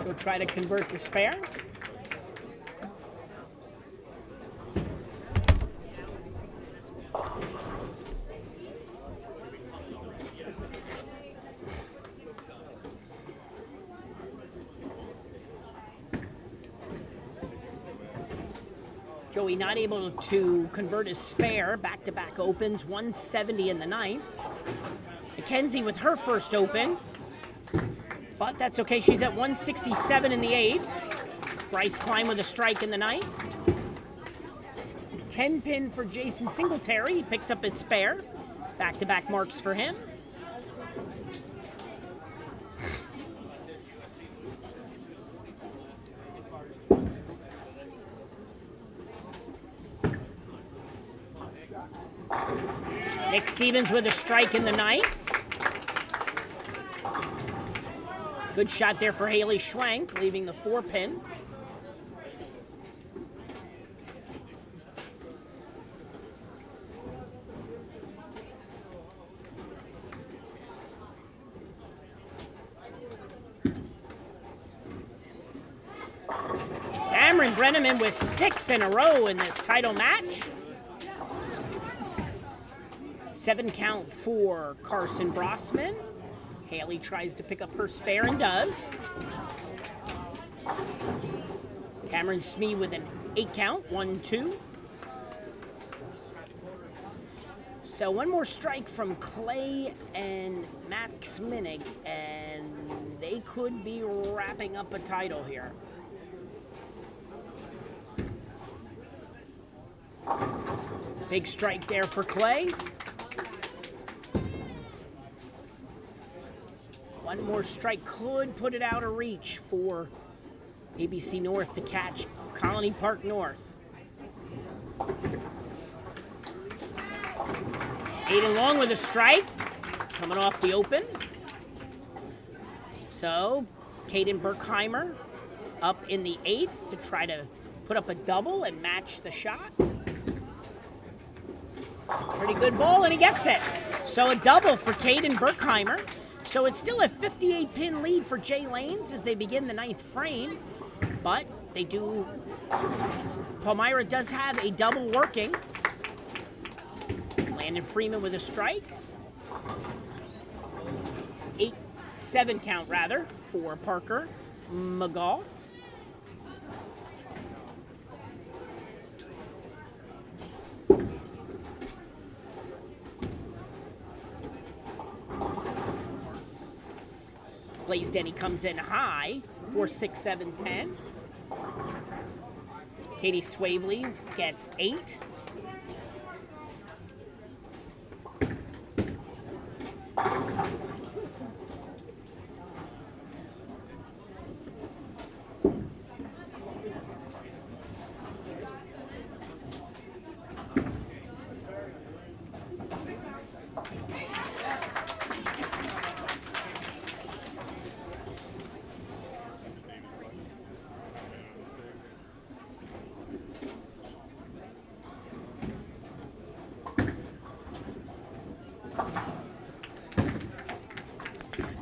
She'll try to convert the spare. Joey not able to convert his spare. Back-to-back opens, 170 in the ninth. Mackenzie with her first open, but that's okay. She's at 167 in the eighth. Bryce Klein with a strike in the ninth. 10-pin for Jason Singletary. He picks up his spare. Back-to-back marks for him. Nick Stevens with a strike in the ninth. Good shot there for Haley Schwank, leaving the 4-pin. Cameron Brenneman with 6 in a row in this title match. 7 count for Carson Brossman. Haley tries to pick up her spare and does. Cameron Smee with an 8 count, 1-2. So one more strike from Clay and Max Minnick, and they could be wrapping up a title here. Big strike there for Clay. One more strike could put it out of reach for ABC North to catch Colony Park North. Aiden Long with a strike, coming off the open. So, Caden Berkheimer up in the 8th to try to put up a double and match the shot. Pretty good ball, and he gets it. So a double for Caden Berkheimer. So it's still a 58-pin lead for Jay Lanes as they begin the 9th frame, but they do. Palmyra does have a double working. Landon Freeman with a strike. 7 count rather for Parker McGall. Blaze Denny comes in high, 4, 6, 7, 10. Katie Swavely gets 8.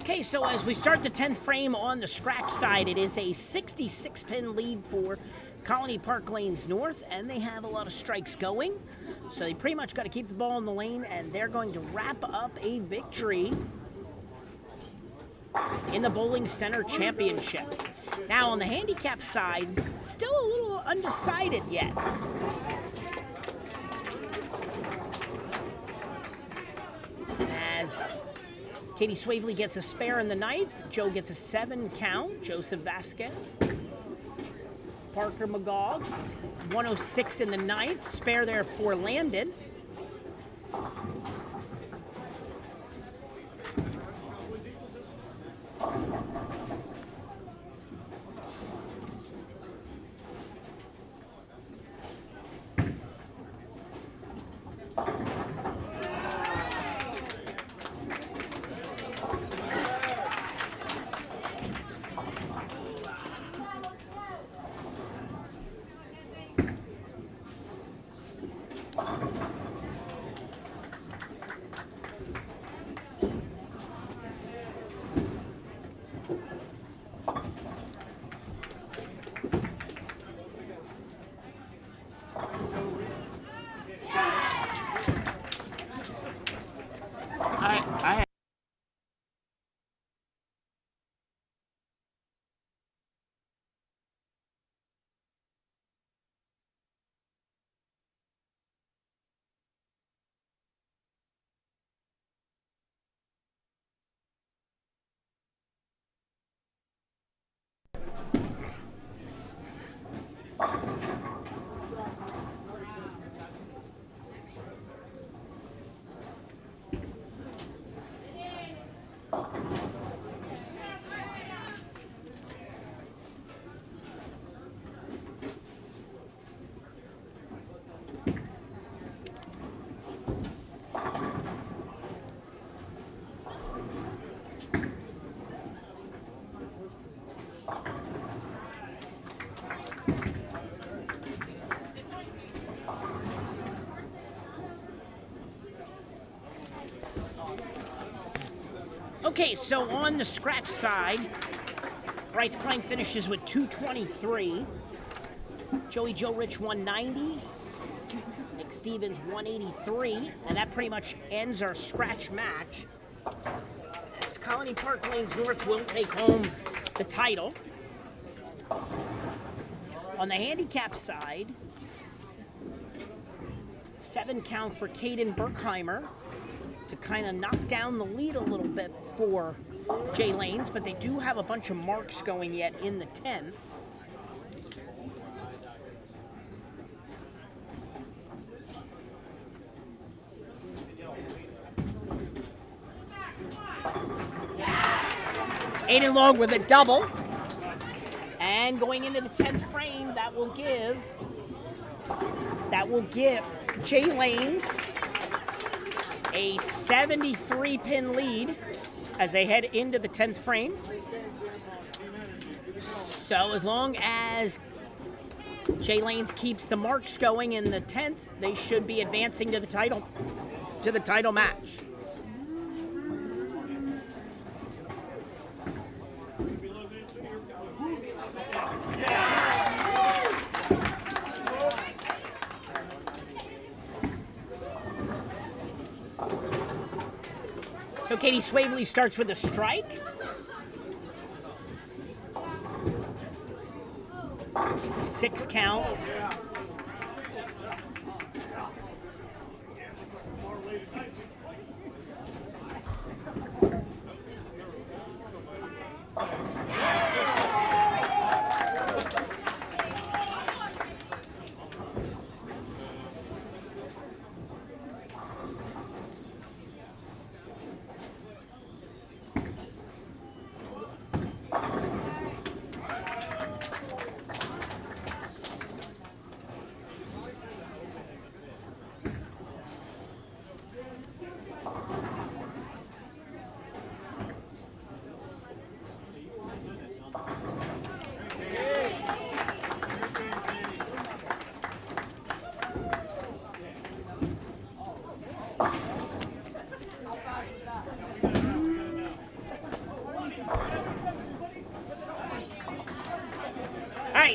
Okay, so as we start the 10th frame on the scratch side, it is a 66-pin lead for Colony Park Lanes North, and they have a lot of strikes going. So they pretty much got to keep the ball in the lane, and they're going to wrap up a victory in the Bowling Center Championship. Now on the handicap side, still a little undecided yet. As Katie Swavely gets a spare in the 9th. Joe gets a 7 count. Joseph Vasquez. Parker McGall, 106 in the 9th. Spare there for Landon. Okay, so on the scratch side, Bryce Klein finishes with 223. Joey Joe Rich 190. Nick Stevens 183. And that pretty much ends our scratch match. As Colony Park Lanes North will take home the title. On the handicap side, 7 count for Caden Berkheimer to kind of knock down the lead a little bit for Jay Lanes, but they do have a bunch of marks going yet in the 10th. Aiden Long with a double. And going into the 10th frame, that will give Jay Lanes a 73-pin lead as they head into the 10th frame. So as long as Jay Lanes keeps the marks going in the 10th, they should be advancing to the title match. So Katie Swavely starts with a strike. Six count.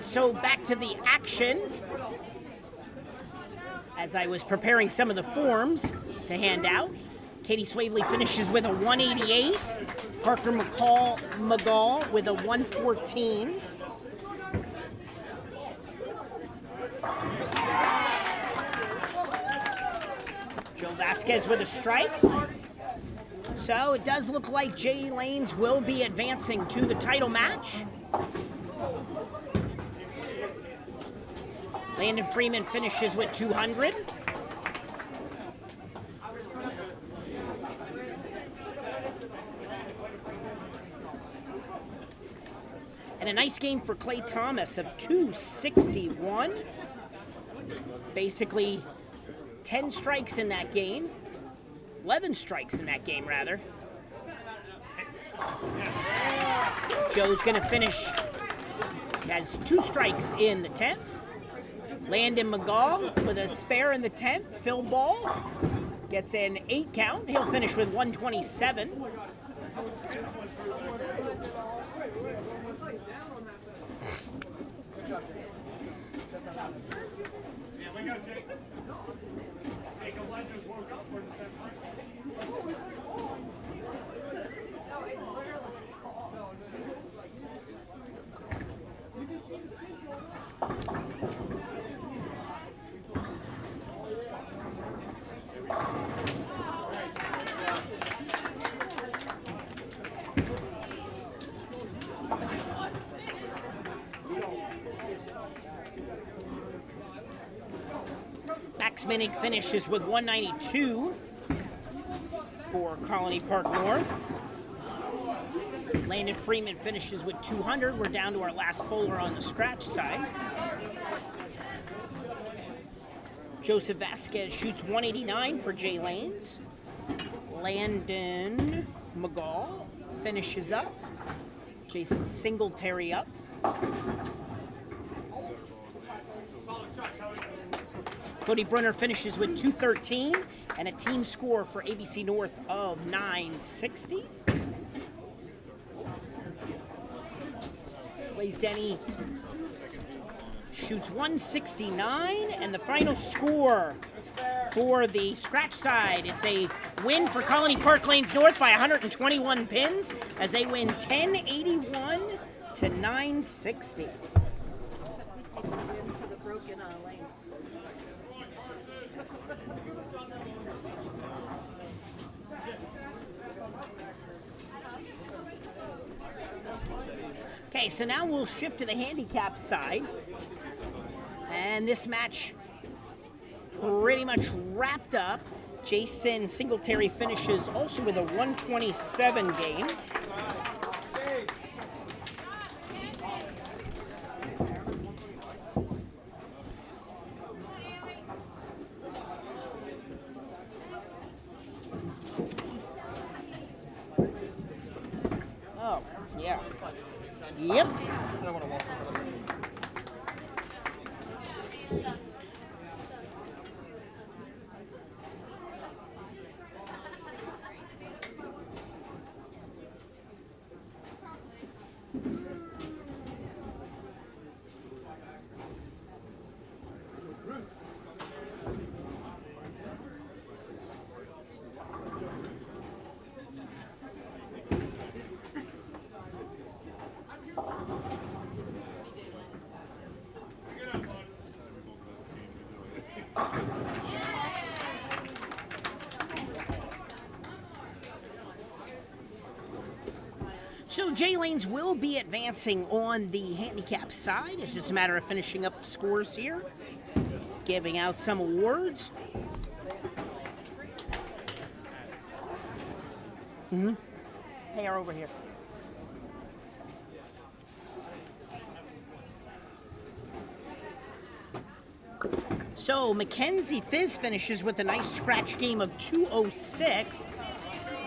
So back to the action. As I was preparing some of the forms to hand out, Katie Swavely finishes with a 188. Parker McGall with a 114. Joe Vasquez with a strike. So it does look like Jay Lanes will be advancing to the title match. Landon Freeman finishes with 200. And a nice game for Clay Thomas of 261. Basically 10 strikes in that game. 11 strikes in that game, rather. Joe's going to finish. He has 2 strikes in the 10th. Landon McGall with a spare in the 10th. Phil Ball gets an 8 count. He'll finish with 127. Max Minnick finishes with 192 for Colony Park North. Landon Freeman finishes with 200. We're down to our last bowler on the scratch side. Joseph Vasquez shoots 189 for Jay Lanes. Landon McGall finishes up. Jason Singletary up. Cody Brunner finishes with 213 and a team score for ABC North of 960. Blaze Denny shoots 169, and the final score for the scratch side, it's a win for Colony Park Lanes North by 121 pins as they win 1081 to 960. Okay, so now we'll shift to the handicap side. And this match pretty much wrapped up. Jason Singletary finishes also with a 127 game. Oh, yeah. Yep. So Jay Lanes will be advancing on the handicap side. It's just a matter of finishing up the scores here, giving out some awards. Hey, are over here. So Mackenzie Fizz finishes with a nice scratch game of 206.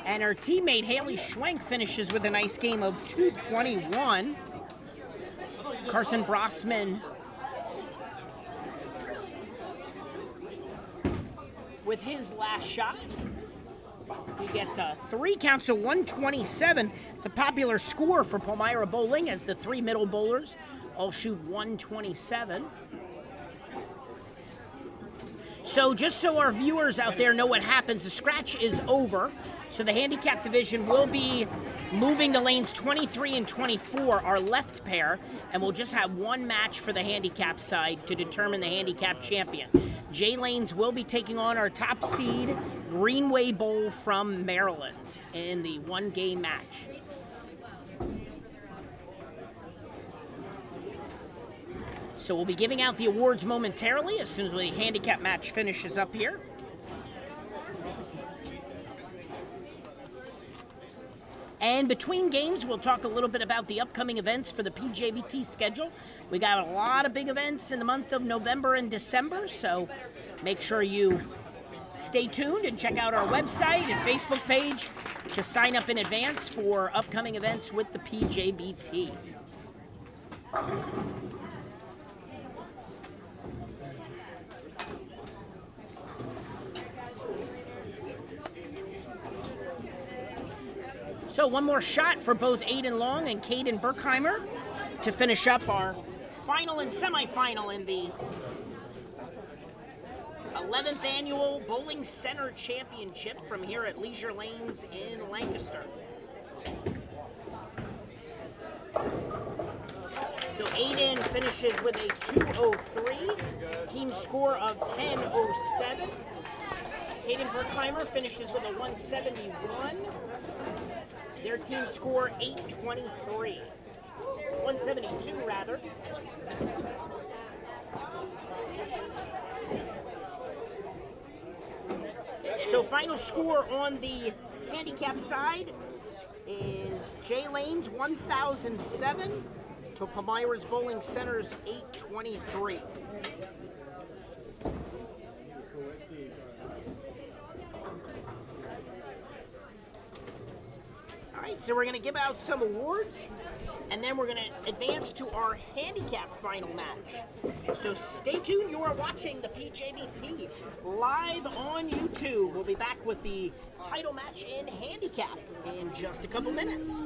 And her teammate Haley Schwenk finishes with a nice game of 221. Carson Brossman with his last shot. He gets a 3 count, so 127. It's a popular score for Palmyra Bowling as the 3 middle bowlers all shoot 127. So just so our viewers out there know what happens, the scratch is over. So the handicap division will be moving to lanes 23 and 24, our left pair, and we'll just have one match for the handicap side to determine the handicap champion. Jay Lanes will be taking on our top seed, Greenway Bowl from Maryland, in the 1-game match. So we'll be giving out the awards momentarily as soon as the handicap match finishes up here. And between games, we'll talk a little bit about the upcoming events for the PJBT schedule. We got a lot of big events in the month of November and December, so make sure you stay tuned and check out our website and Facebook page to sign up in advance for upcoming events with the PJBT. So one more shot for both Aiden Long and Caden Berkheimer to finish up our final and semifinal in the 11th Annual Bowling Center Championship from here at Leisure Lanes in Lancaster. So Aiden finishes with a 203, team score of 1007. Caden Berkheimer finishes with a 171. Their team score 823. 172 rather. So final score on the handicap side is Jay Lanes 1007 to Palmyra's Bowling Center's 823. So we're going to give out some awards, and then we're going to advance to our handicap final match. So stay tuned. You are watching the PJBT live on YouTube. We'll be back with the title match in handicap in just a couple minutes.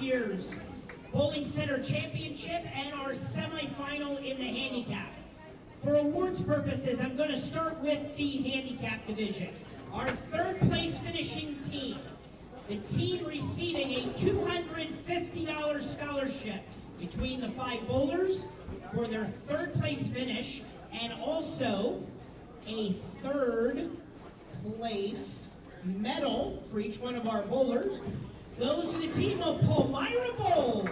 year's Bowling Center Championship and our semifinal in the handicap. For awards purposes, I'm going to start with the handicap division. Our third place finishing team, the team receiving a $250 scholarship between the 5 bowlers for their third place finish, and also a third place medal for each one of our bowlers, goes to the team of Palmyra Bowl.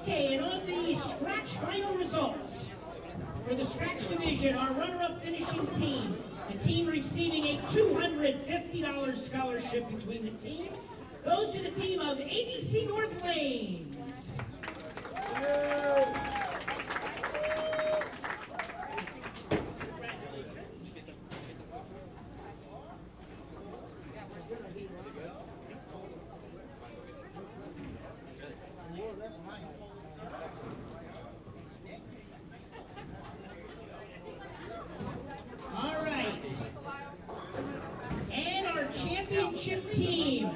Okay, and on the scratch final results, for the scratch division, our runner-up finishing team, the team receiving a $250 scholarship between the team, goes to the team of ABC North Lanes. All right. And our championship team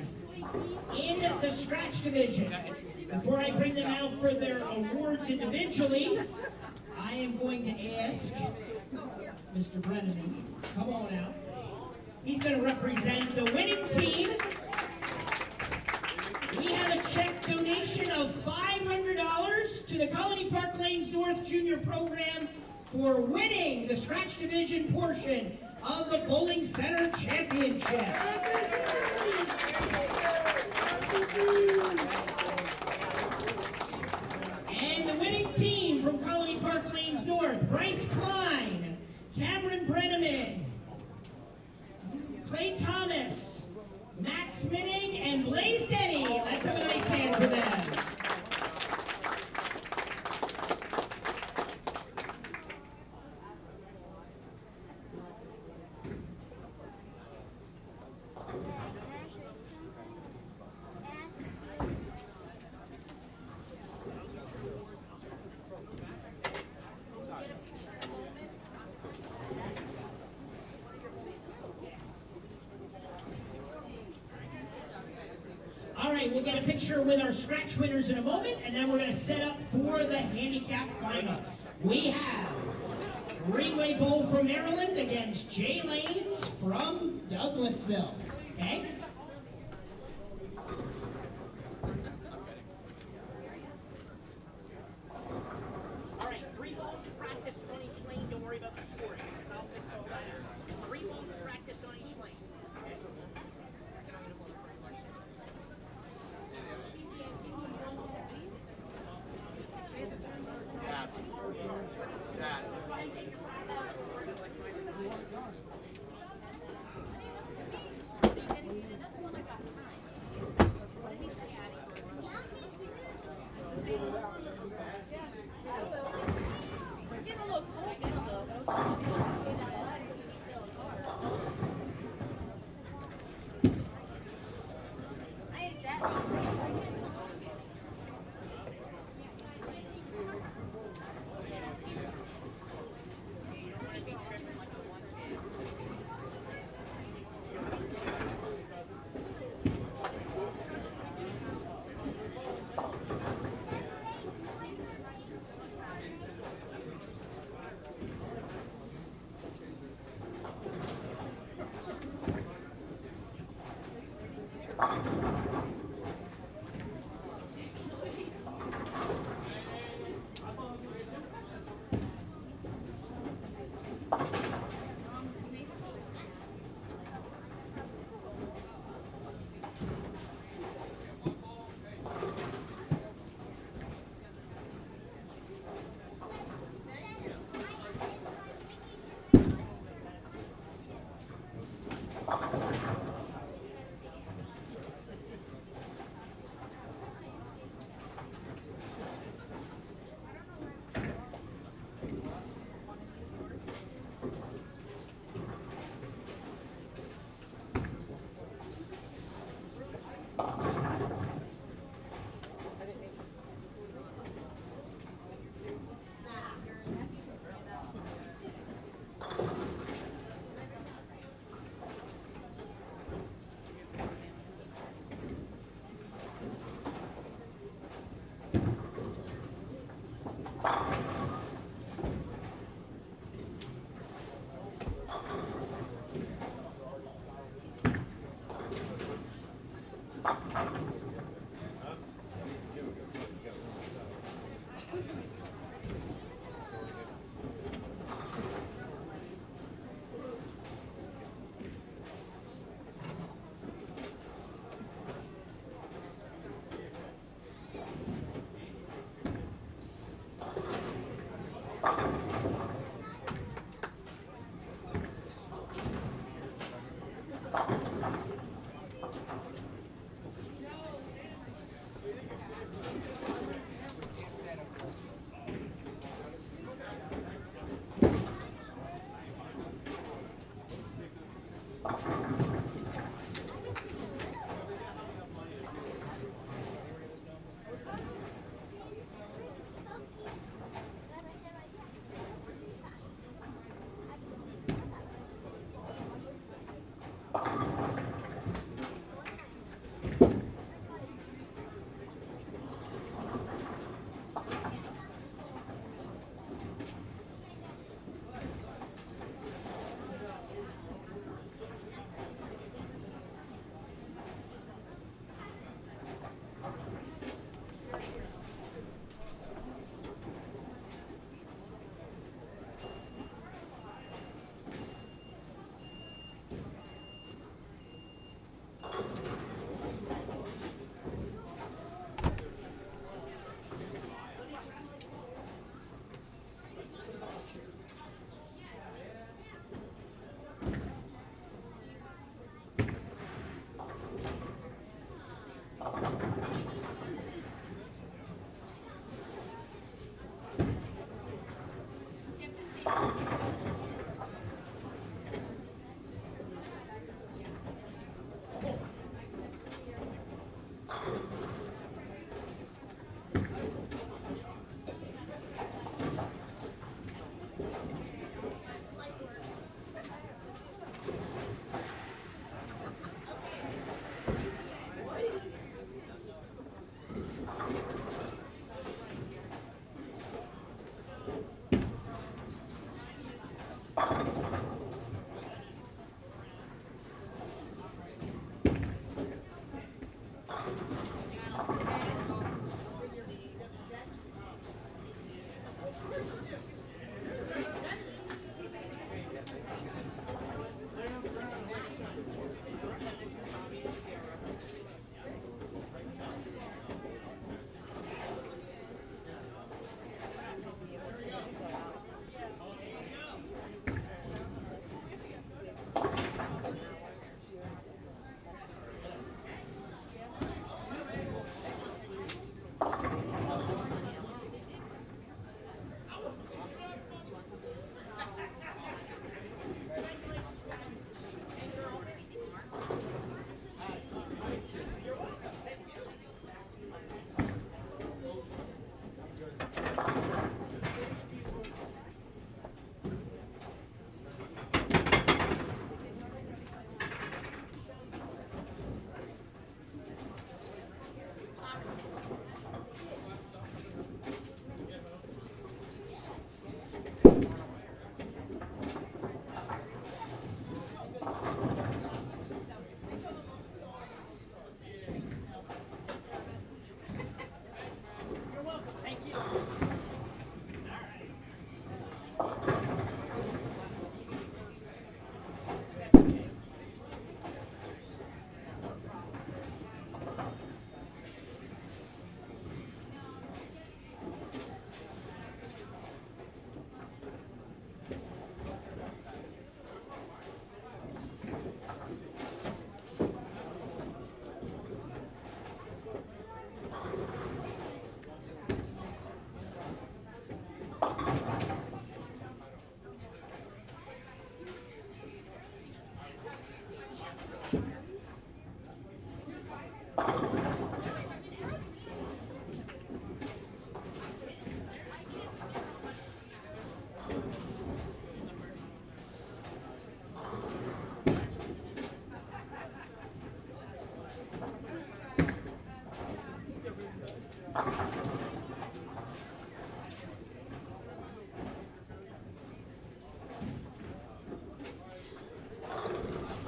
in the scratch division. Before I bring them out for their awards individually, I am going to ask Mr. Brennan, come on out. He's going to represent the winning team. We have a check donation of $500 to the Colony Park Lanes North Junior Program for winning the scratch division portion of the Bowling Center Championship. And the winning team from Colony Park Lanes North, Bryce Klein, Cameron Brenneman, Clay Thomas, Max Minnig, and Blaze Denny. Let's have a nice hand for them. All right, we'll get a picture with our scratch winners in a moment, and then we're going to set up for the handicap final. We have Greenway Bowl from Maryland against Jay Lanes from Douglasville. Okay? All right, 3 balls of practice on each lane. Don't worry about the scoring, because I'll fix all that. 3 balls of practice on each lane. Okay?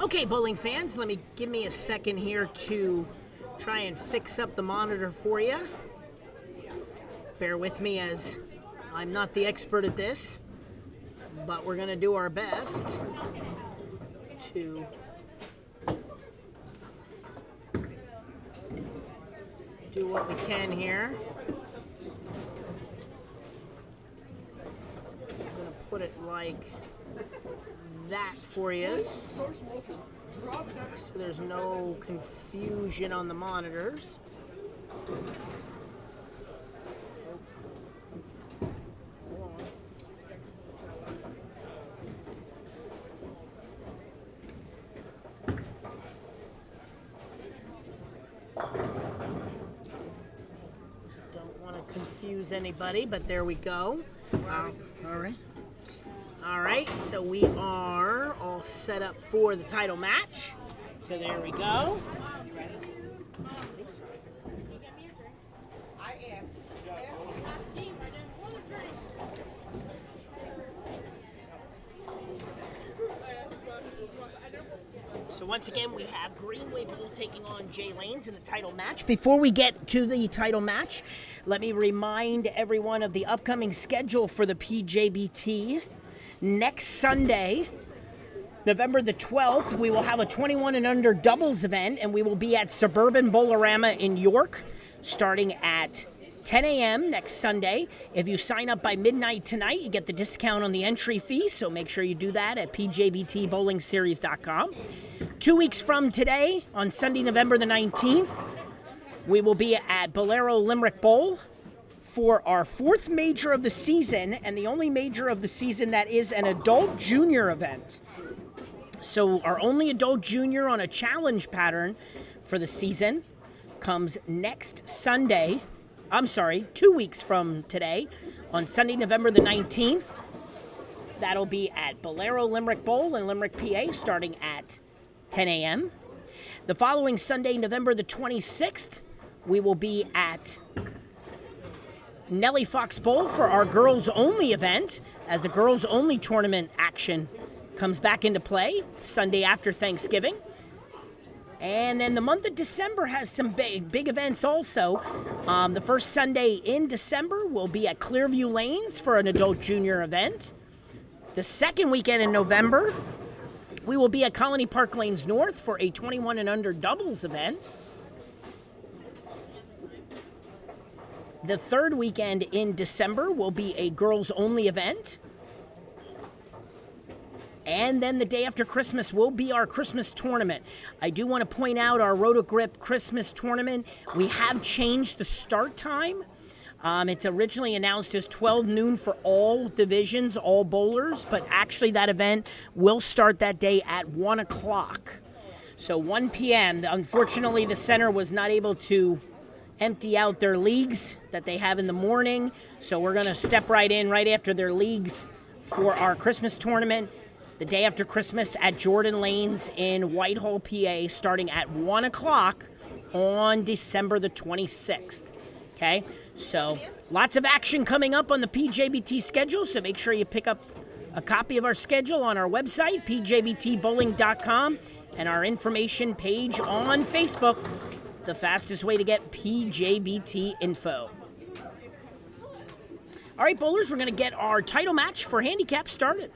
Okay, bowling fans, give me a second here to try and fix up the monitor for you. Bear with me as I'm not the expert at this, but we're going to do our best to do what we can here. I'm going to put it like that for you, so there's no confusion on the monitors. lose anybody, but there we go. All right. All right, so we are all set up for the title match. So there we go. So once again, we have Greenway Bowl taking on Jay Lanes in the title match. Before we get to the title match, let me remind everyone of the upcoming schedule for the PJBT. Next Sunday, November the 12th, we will have a 21 and under doubles event, and we will be at Suburban Bowl-O-Rama in York, starting at 10 a.m. next Sunday. If you sign up by midnight tonight, you get the discount on the entry fee, so make sure you do that at pjbtbowlingseries.com. 2 weeks from today, on Sunday, November the 19th, we will be at Bolero Limerick Bowl for our fourth major of the season, and the only major of the season that is an adult junior event. So our only adult junior on a challenge pattern for the season comes next Sunday. 2 weeks from today, on Sunday, November the 19th. That'll be at Bolero Limerick Bowl in Limerick, PA, starting at 10 a.m. The following Sunday, November the 26th, we will be at Nellie Fox Bowl for our girls-only event, as the girls-only tournament action comes back into play Sunday after Thanksgiving. And then the month of December has some big events also. The first Sunday in December will be at Clearview Lanes for an adult junior event. The second weekend in November, we will be at Colony Park Lanes North for a 21 and under doubles event. The third weekend in December will be a girls-only event. And then the day after Christmas will be our Christmas tournament. I do want to point out our Rotogrip Christmas tournament. We have changed the start time. It's originally announced as 12 noon for all divisions, all bowlers, but actually that event will start that day at 1 o'clock. So 1 p.m. Unfortunately, the center was not able to empty out their leagues that they have in the morning. So we're going to step right in right after their leagues for our Christmas tournament. The day after Christmas at Jordan Lanes in Whitehall, PA, starting at 1 o'clock on December the 26th. Okay, so lots of action coming up on the PJBT schedule, so make sure you pick up a copy of our schedule on our website, pjbtbowling.com, and our information page on Facebook, the fastest way to get PJBT info. All right, bowlers, we're going to get our title match for Handicap started.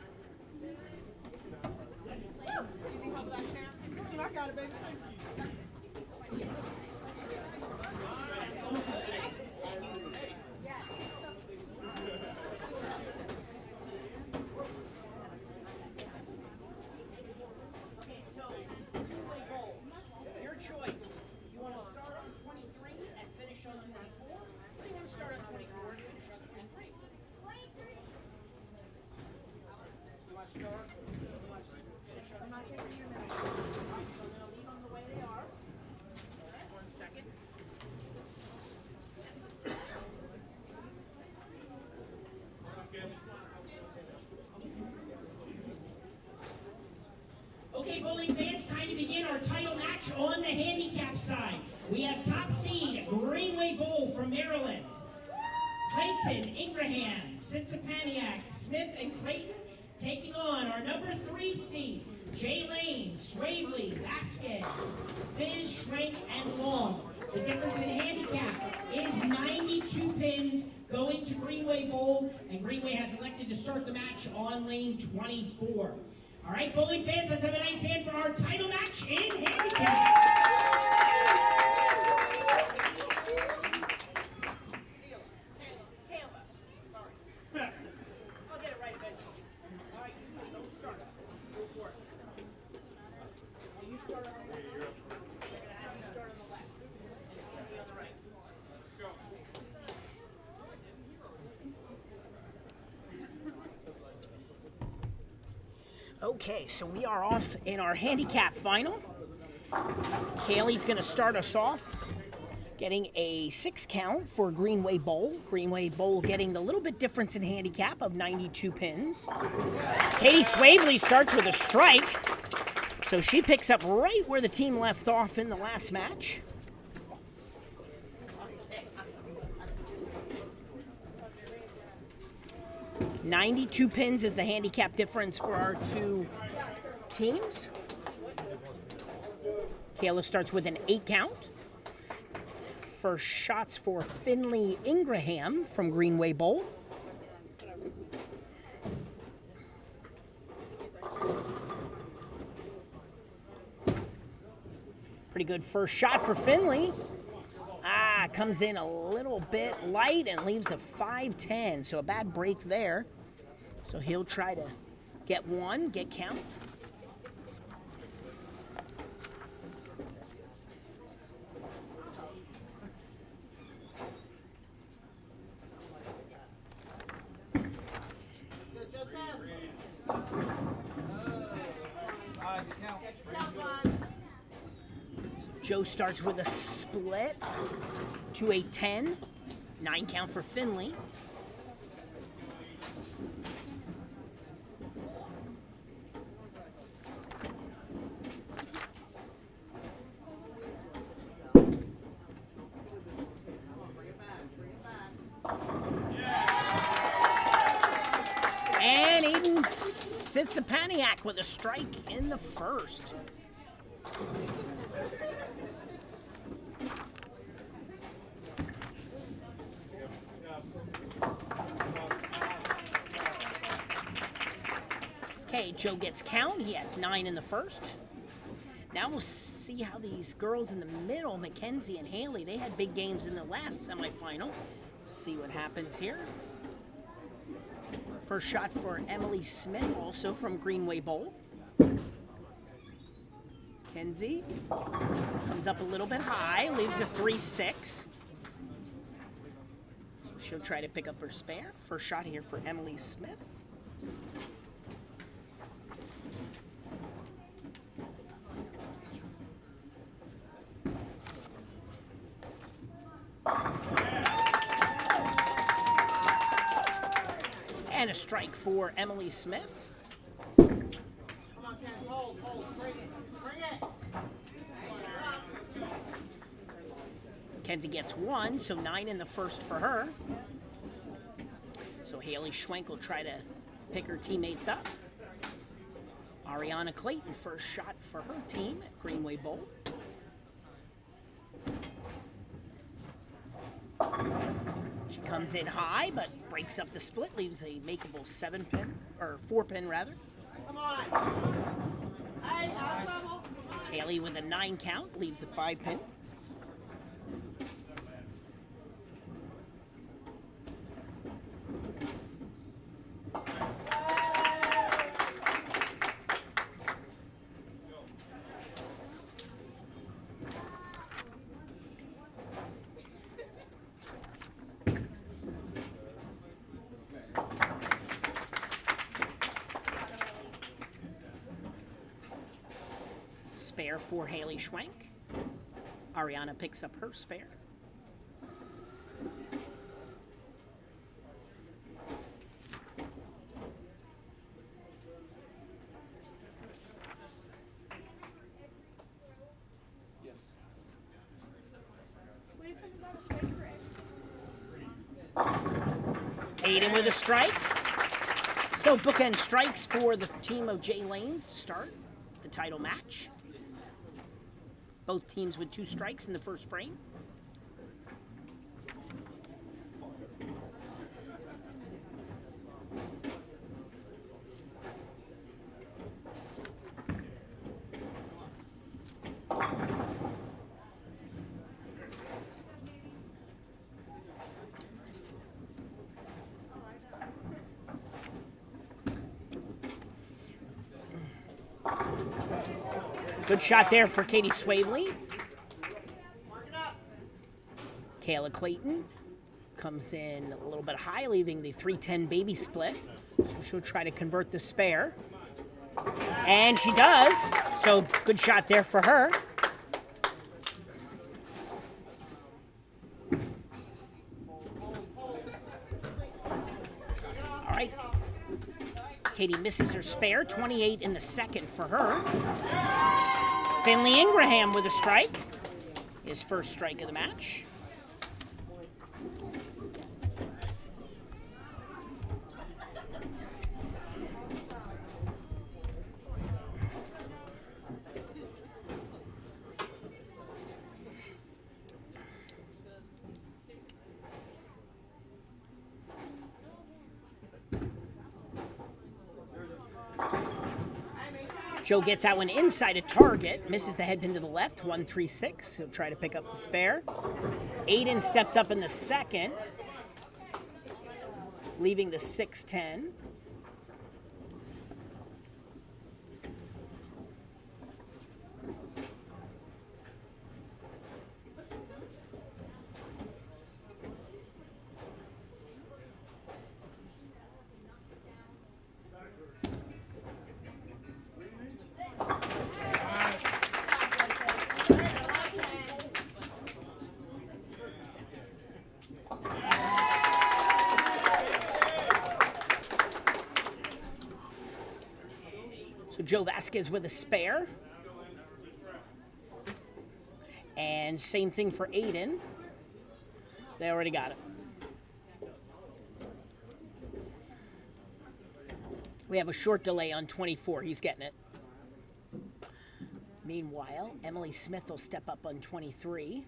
Okay, bowling fans, time to begin our title match on the handicap side. We have top seed Greenway Bowl from Maryland, Clayton, Ingraham, Sinsipaniak, Smith, and Clayton taking on our number 3 seed, Jay Lane, Swavely, Vasquez, Fizz, Schrank, and Long. The difference in handicap is 92 pins going to Greenway Bowl, and Greenway has elected to start the match on lane 24. All right, bowling fans, let's have a nice hand for our title match in handicap. I'll get it right eventually. All right, don't start. Go for it. Will you start on the left? They're going to have you start on the left. And me on the right. Go. Okay, so we are off in our handicap final. Kaylee's going to start us off. Getting a 6 count for Greenway Bowl. Greenway Bowl getting the little bit difference in handicap of 92 pins. Katie Swavely starts with a strike. So she picks up right where the team left off in the last match. $92 pins is the handicap difference for our two teams. Kayla starts with an 8 count. First shots for Finley Ingraham from Greenway Bowl. Pretty good first shot for Finley. Comes in a little bit light and leaves the 5-10. So a bad break there. So he'll try to get one, get count. Joe starts with a split to a 10. 9 count for Finley. And Aiden Sitsapaniak with a strike in the first. Okay, Joe gets count. He has 9 in the first. Now we'll see how these girls in the middle, Mackenzie and Haley, they had big games in the last semifinal. See what happens here. First shot for Emily Smith, also from Greenway Bowl. Mackenzie comes up a little bit high, leaves a 3-6. So she'll try to pick up her spare. First shot here for Emily Smith. And a strike for Emily Smith. Come on, Ken, hold, bring it. Kenzie gets 1, so 9 in the first for her. So Haley Schwenk will try to pick her teammates up. Ariana Clayton, first shot for her team at Greenway Bowl. She comes in high, but breaks up the split, leaves a makeable 7-pin, or 4-pin rather. Come on. Hey, out of trouble. Haley with a 9 count, leaves a 5-pin. Spare for Haley Schwenk. Ariana picks up her spare. Yes. Aiden with a strike. So bookend strikes for the team of Jay Lanes to start the title match. Both teams with 2 strikes in the first frame. Good shot there for Katie Swavely. Mark it up. Kayla Clayton comes in a little bit high, leaving the 3-10 baby split. So she'll try to convert the spare. And she does. So good shot there for her. Katie misses her spare, 28 in the second for her. Finley Ingraham with a strike, his first strike of the match. Joe gets that one inside a target, misses the head pin to the left, 1-3-6. He'll try to pick up the spare. Aiden steps up in the second, leaving the 6-10. So Joe Vasquez with a spare. And same thing for Aiden. They already got it. We have a short delay on 24. He's getting it. Meanwhile, Emily Smith will step up on 23.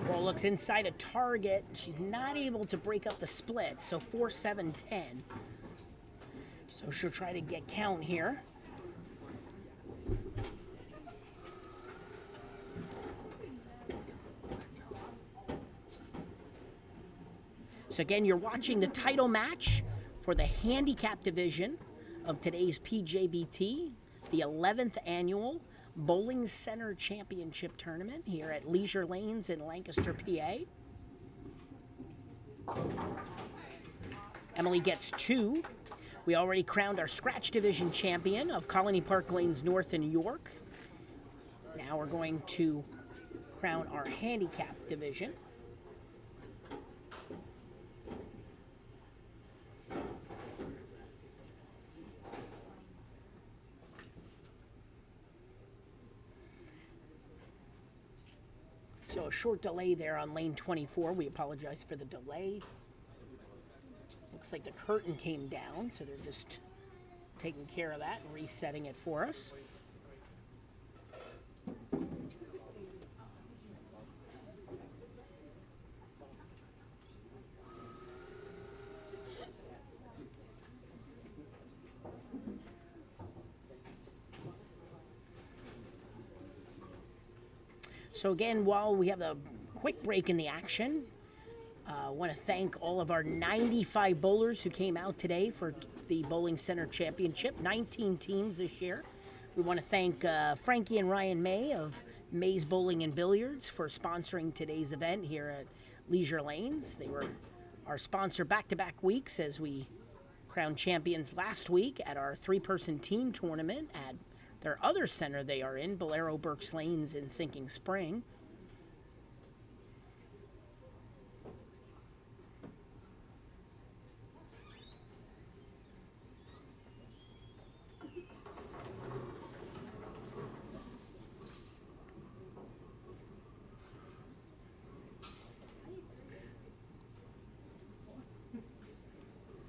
Ball looks inside a target. She's not able to break up the split, so 4-7-10. So she'll try to get count here. So again, you're watching the title match for the handicap division of today's PJBT, the 11th annual Bowling Center Championship Tournament here at Leisure Lanes in Lancaster, PA. Emily gets 2. We already crowned our Scratch Division champion of Colony Park Lanes North in York. Now we're going to crown our handicap division. So a short delay there on lane 24. We apologize for the delay. Looks like the curtain came down, so they're just taking care of that and resetting it for us. So again, while we have a quick break in the action, I want to thank all of our 95 bowlers who came out today for the Bowling Center Championship, 19 teams this year. We want to thank Frankie and Ryan May of May's Bowling and Billiards for sponsoring today's event here at Leisure Lanes. They were our sponsor back-to-back weeks as we crowned champions last week at our 3-person team tournament at their other center they are in, Bolero Berks Lanes in Sinking Spring.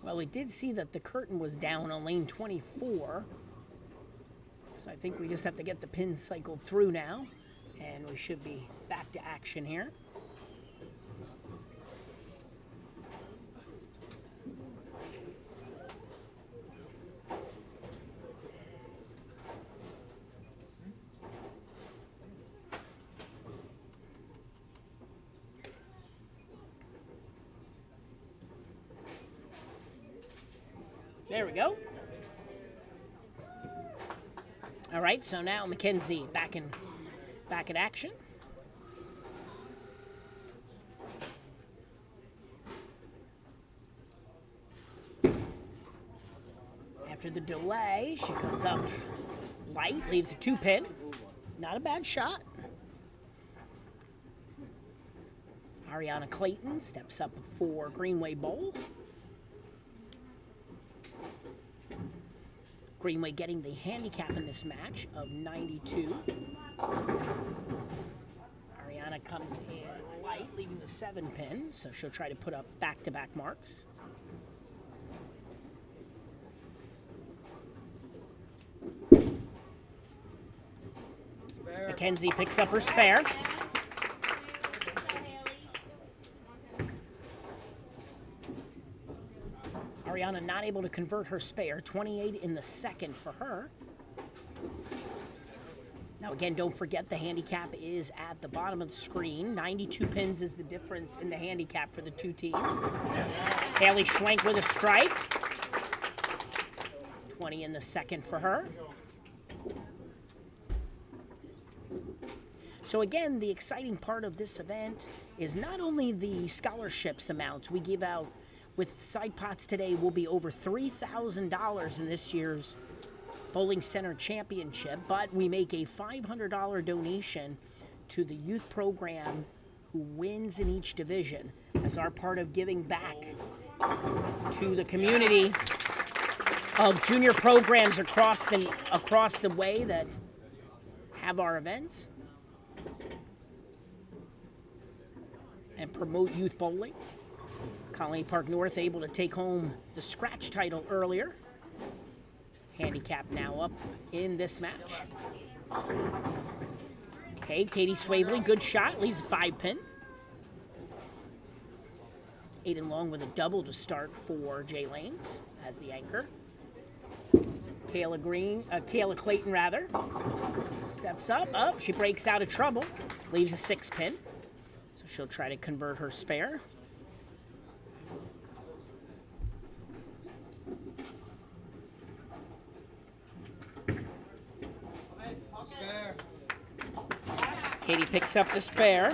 Well, we did see that the curtain was down on lane 24. So I think we just have to get the pins cycled through now, and we should be back to action here. There we go. All right, so now Mackenzie back in action. After the delay, she comes up light, leaves a 2-pin. Not a bad shot. Ariana Clayton steps up for Greenway Bowl. Greenway getting the handicap in this match of 92. Ariana comes in light, leaving the 7 pin, so she'll try to put up back-to-back marks. Mackenzie picks up her spare. Ariana not able to convert her spare. 28 in the second for her. Now again, don't forget the handicap is at the bottom of the screen. 92 pins is the difference in the handicap for the two teams. Haley Schwenk with a strike. 20 in the second for her. So again, the exciting part of this event is not only the scholarships amounts we give out with side pots today will be over $3,000 in this year's Bowling Center Championship, but we make a $500 donation to the youth program who wins in each division as our part of giving back to the community of junior programs across the way that have our events and promote youth bowling. Colony Park North able to take home the scratch title earlier. Handicap now up in this match. Okay, Katie Swavely, good shot, leaves a 5 pin. Aiden Long with a double to start for Jay Lanes as the anchor. Kayla Clayton rather, steps up, she breaks out of trouble, leaves a 6 pin. So she'll try to convert her spare. Katie picks up the spare.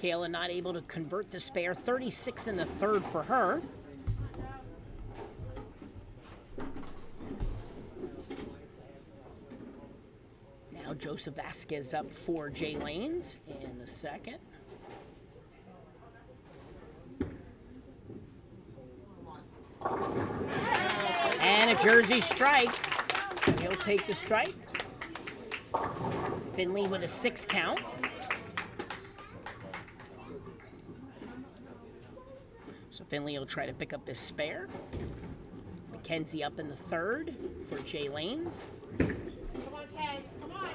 Kayla not able to convert the spare. 36 in the third for her. Now Joseph Vasquez up for Jay Lanes in the second. And a Jersey strike. So he'll take the strike. Finley with a 6 count. So Finley will try to pick up this spare. Mackenzie up in the third for Jay Lanes. Come on, kids. Come on.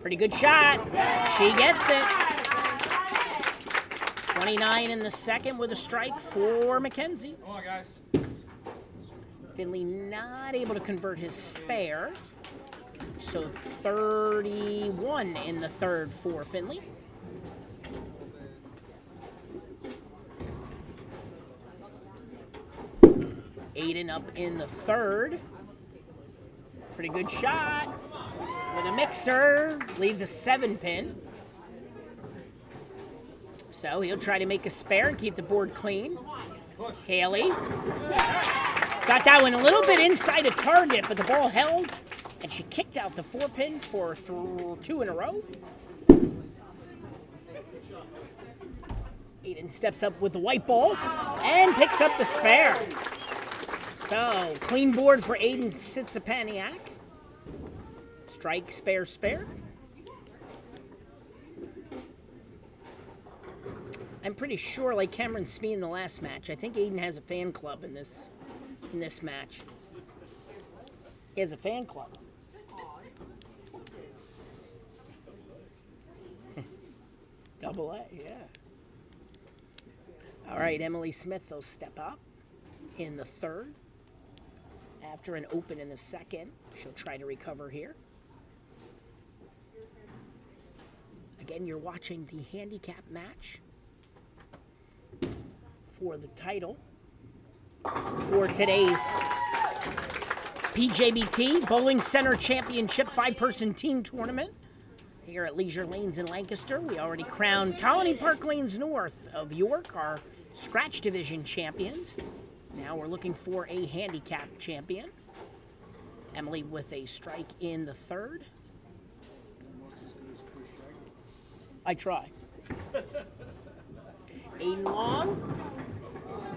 Pretty good shot. She gets it. 29 in the second with a strike for Mackenzie. Come on, guys. Finley not able to convert his spare. So 31 in the third for Finley. Aiden up in the third. Pretty good shot with a mixer. Leaves a 7 pin. So he'll try to make a spare and keep the board clean. Haley got that one a little bit inside a target, but the ball held, and she kicked out the 4 pin for 2 in a row. Aiden steps up with the white ball and picks up the spare. So, clean board for Aiden Sitsapaniak. Strike, spare, spare. I'm pretty sure, like Cameron Smee in the last match, I think Aiden has a fan club in this match. He has a fan club. Double A, yeah. All right, Emily Smith will step up in the third. After an open in the second, she'll try to recover here. Again, you're watching the handicap match for the title for today's PJBT Bowling Center Championship 5-person team tournament. here at Leisure Lanes in Lancaster. We already crowned Colony Park Lanes North of York, our Scratch Division champions. Now we're looking for a handicap champion. Emily with a strike in the third. I try. Aiden Long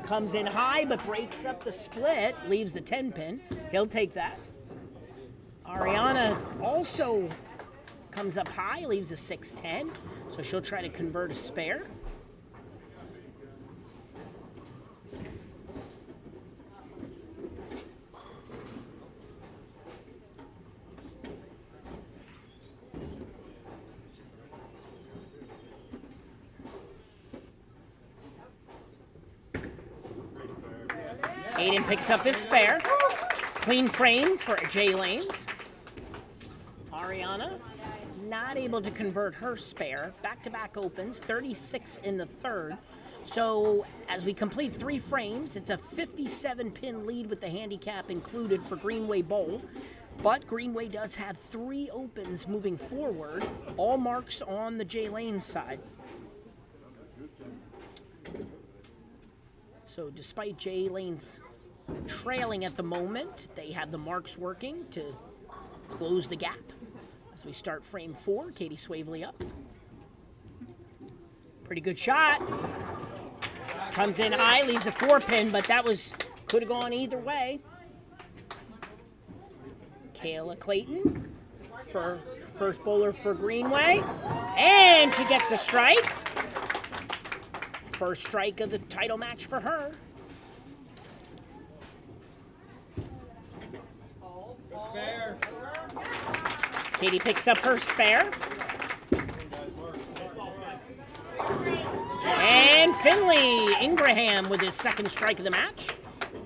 comes in high but breaks up the split, leaves the 10 pin. He'll take that. Ariana also comes up high, leaves a 6-10, so she'll try to convert a spare. Aiden picks up his spare. Clean frame for Jay Lanes. Ariana not able to convert her spare. Back-to-back opens, 36 in the third. So as we complete 3 frames, it's a 57-pin lead with the handicap included for Greenway Bowl. But Greenway does have 3 opens moving forward, all marks on the Jay Lanes side. So despite Jay Lanes trailing at the moment, they have the marks working to close the gap. As we start frame 4, Katie Swavely up. Pretty good shot. Comes in high, leaves a 4-pin, but that could have gone either way. Kayla Clayton for first bowler for Greenway. And she gets a strike. First strike of the title match for her. Katie picks up her spare. And Finley Ingraham with his second strike of the match.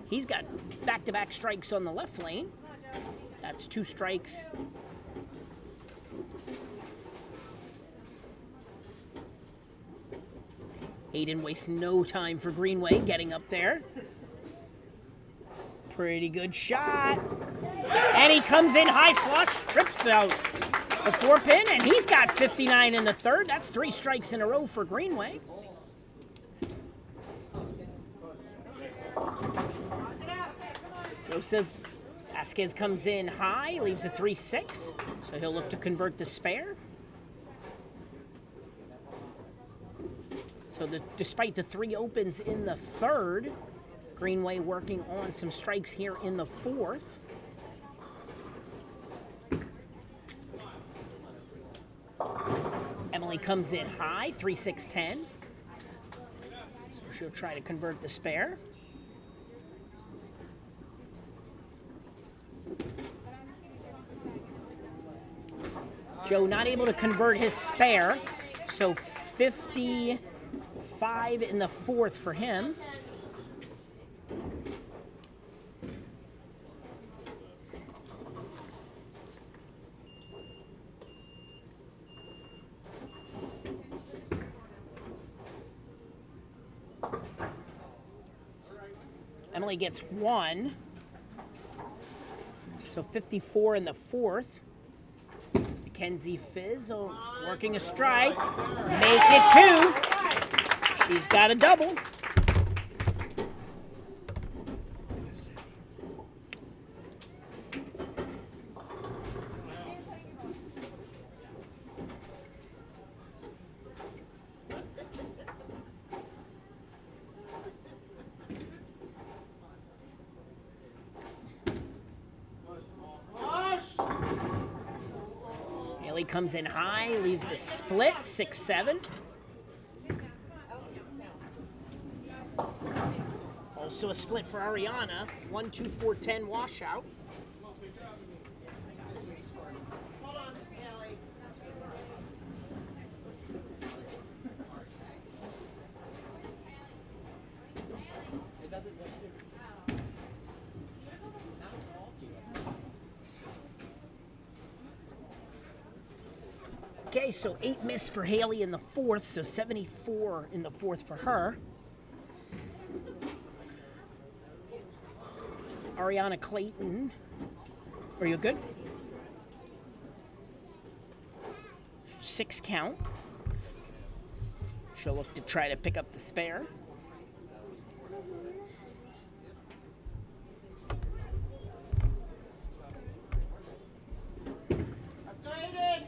He's got back-to-back strikes on the left lane. That's 2 strikes. Aiden wastes no time for Greenway getting up there. Pretty good shot. And he comes in high flush, trips out the 4-pin, and he's got 59 in the third. That's 3 strikes in a row for Greenway. Joseph Vasquez comes in high, leaves a 3-6, so he'll look to convert the spare. So despite the 3 opens in the third, Greenway working on some strikes here in the fourth. Emily comes in high, 3-6-10. So she'll try to convert the spare. Joe not able to convert his spare, so 55 in the fourth for him. Emily gets 1, so 54 in the fourth. Mackenzie Fizz working a strike, make it 2. She's got a double. Comes in high, leaves the split, 6-7. Also a split for Ariana, 1-2-4-10 washout. Hold on, Ellie. Okay, so 8 missed for Haley in the fourth, so 74 in the fourth for her. Ariana Clayton, are you good? 6 count. She'll look to try to pick up the spare. Let's go, Aiden.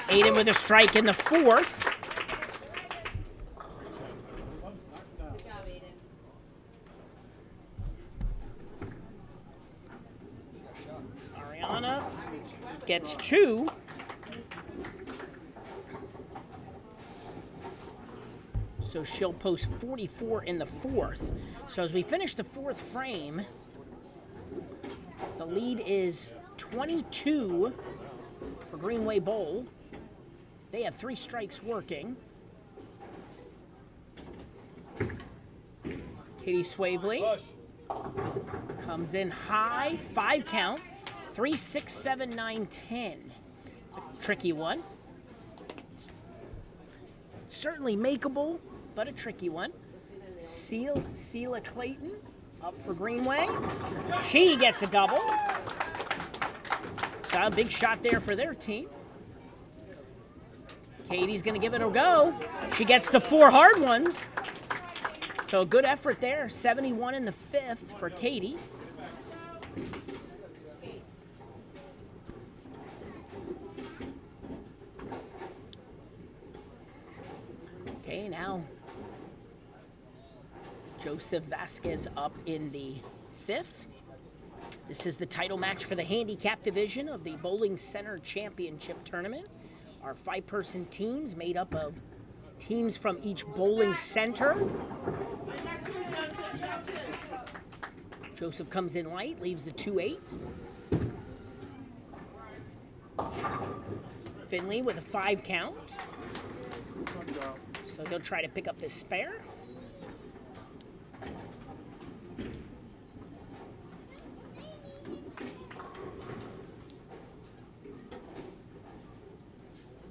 Aiden with a strike in the 4th. Ariana gets 2. So she'll post 44 in the 4th. So as we finish the 4th frame, the lead is 22 for Greenway Bowl. They have 3 strikes working. Katie Swavely comes in high, 5 count, 3, 6, 7, 9, 10. It's a tricky one. Certainly makeable, but a tricky one. Celia Clayton up for Greenway. She gets a double. So a big shot there for their team. Katie's going to give it a go. She gets the 4 hard ones. So a good effort there. 71 in the 5th for Katie. Okay, now Joseph Vasquez up in the 5th. This is the title match for the handicap division of the Bowling Center Championship Tournament. Our 5-person teams made up of teams from each bowling center. Joseph comes in light, leaves the 2-8. Finley with a 5 count. So he'll try to pick up his spare.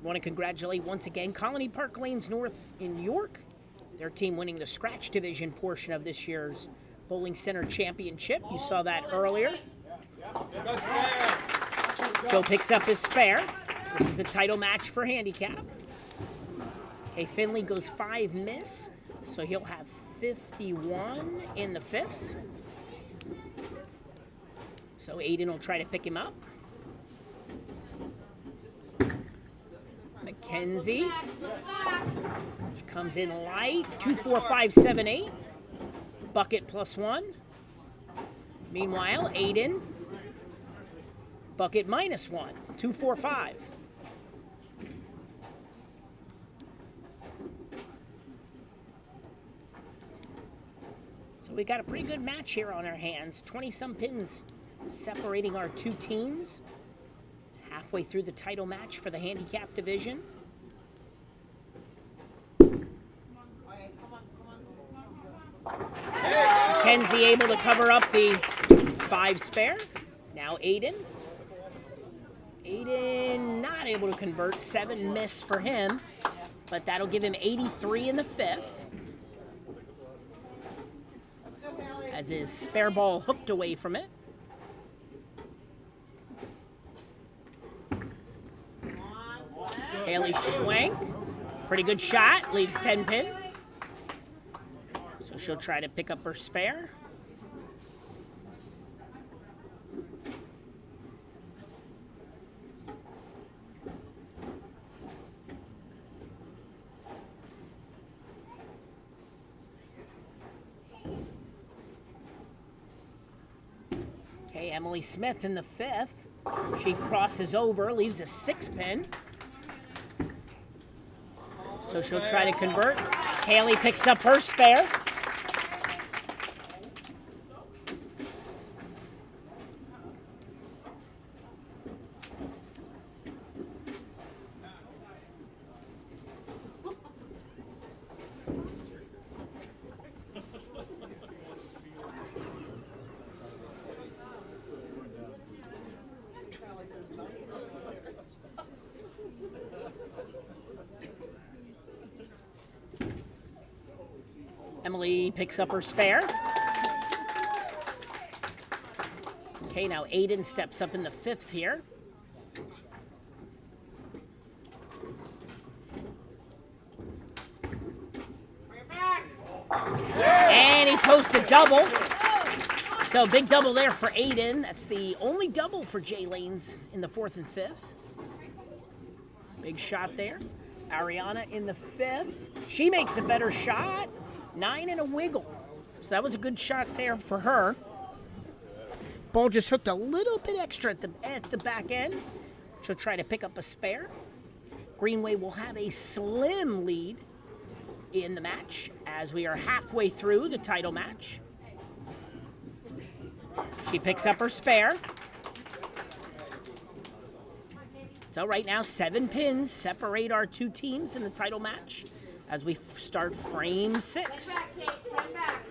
Want to congratulate once again Colony Park Lanes North in York. Their team winning the scratch division portion of this year's Bowling Center Championship. You saw that earlier. Joe picks up his spare. This is the title match for handicap. Okay, Finley goes 5 miss, so he'll have 51 in the 5th. So Aiden will try to pick him up. Mackenzie. She comes in light. 2, 4, 5, 7, 8. Bucket +1. Meanwhile, Aiden. Bucket -1. 2, 4, 5. So we got a pretty good match here on our hands. 20-some pins separating our 2 teams. Halfway through the title match for the handicap division. Mackenzie able to cover up the 5 spare. Now Aiden. Aiden not able to convert. 7 miss for him, but that'll give him 83 in the 5th. As his spare ball hooked away from it. Haley Schwank, pretty good shot, leaves 10 pin. So she'll try to pick up her spare. Okay, Emily Smith in the 5th. She crosses over, leaves a 6 pin. So she'll try to convert. Haley picks up her spare. Emily picks up her spare. Okay, now Aiden steps up in the 5th here. double. So big double there for Aiden. That's the only double for Jay Lanes in the 4th and 5th. Big shot there. Ariana in the 5th. She makes a better shot. 9 and a wiggle. So that was a good shot there for her. Ball just hooked a little bit extra at the back end. She'll try to pick up a spare. Greenway will have a slim lead in the match as we are halfway through the title match. She picks up her spare. So right now, 7 pins separate our 2 teams in the title match as we start frame 6. 10 back, Kate, 10 back.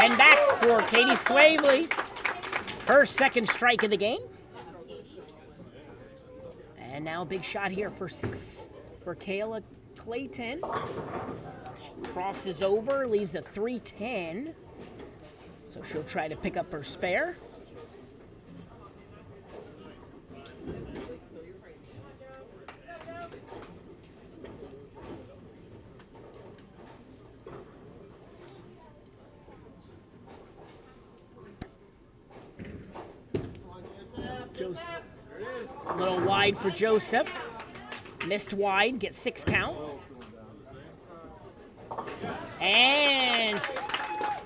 And back for Katie Swavely. Her 2nd strike of the game. And now a big shot here for Kayla Clayton. She crosses over, leaves a 3-10. So she'll try to pick up her spare. A little wide for Joseph. Missed wide, gets 6 count. And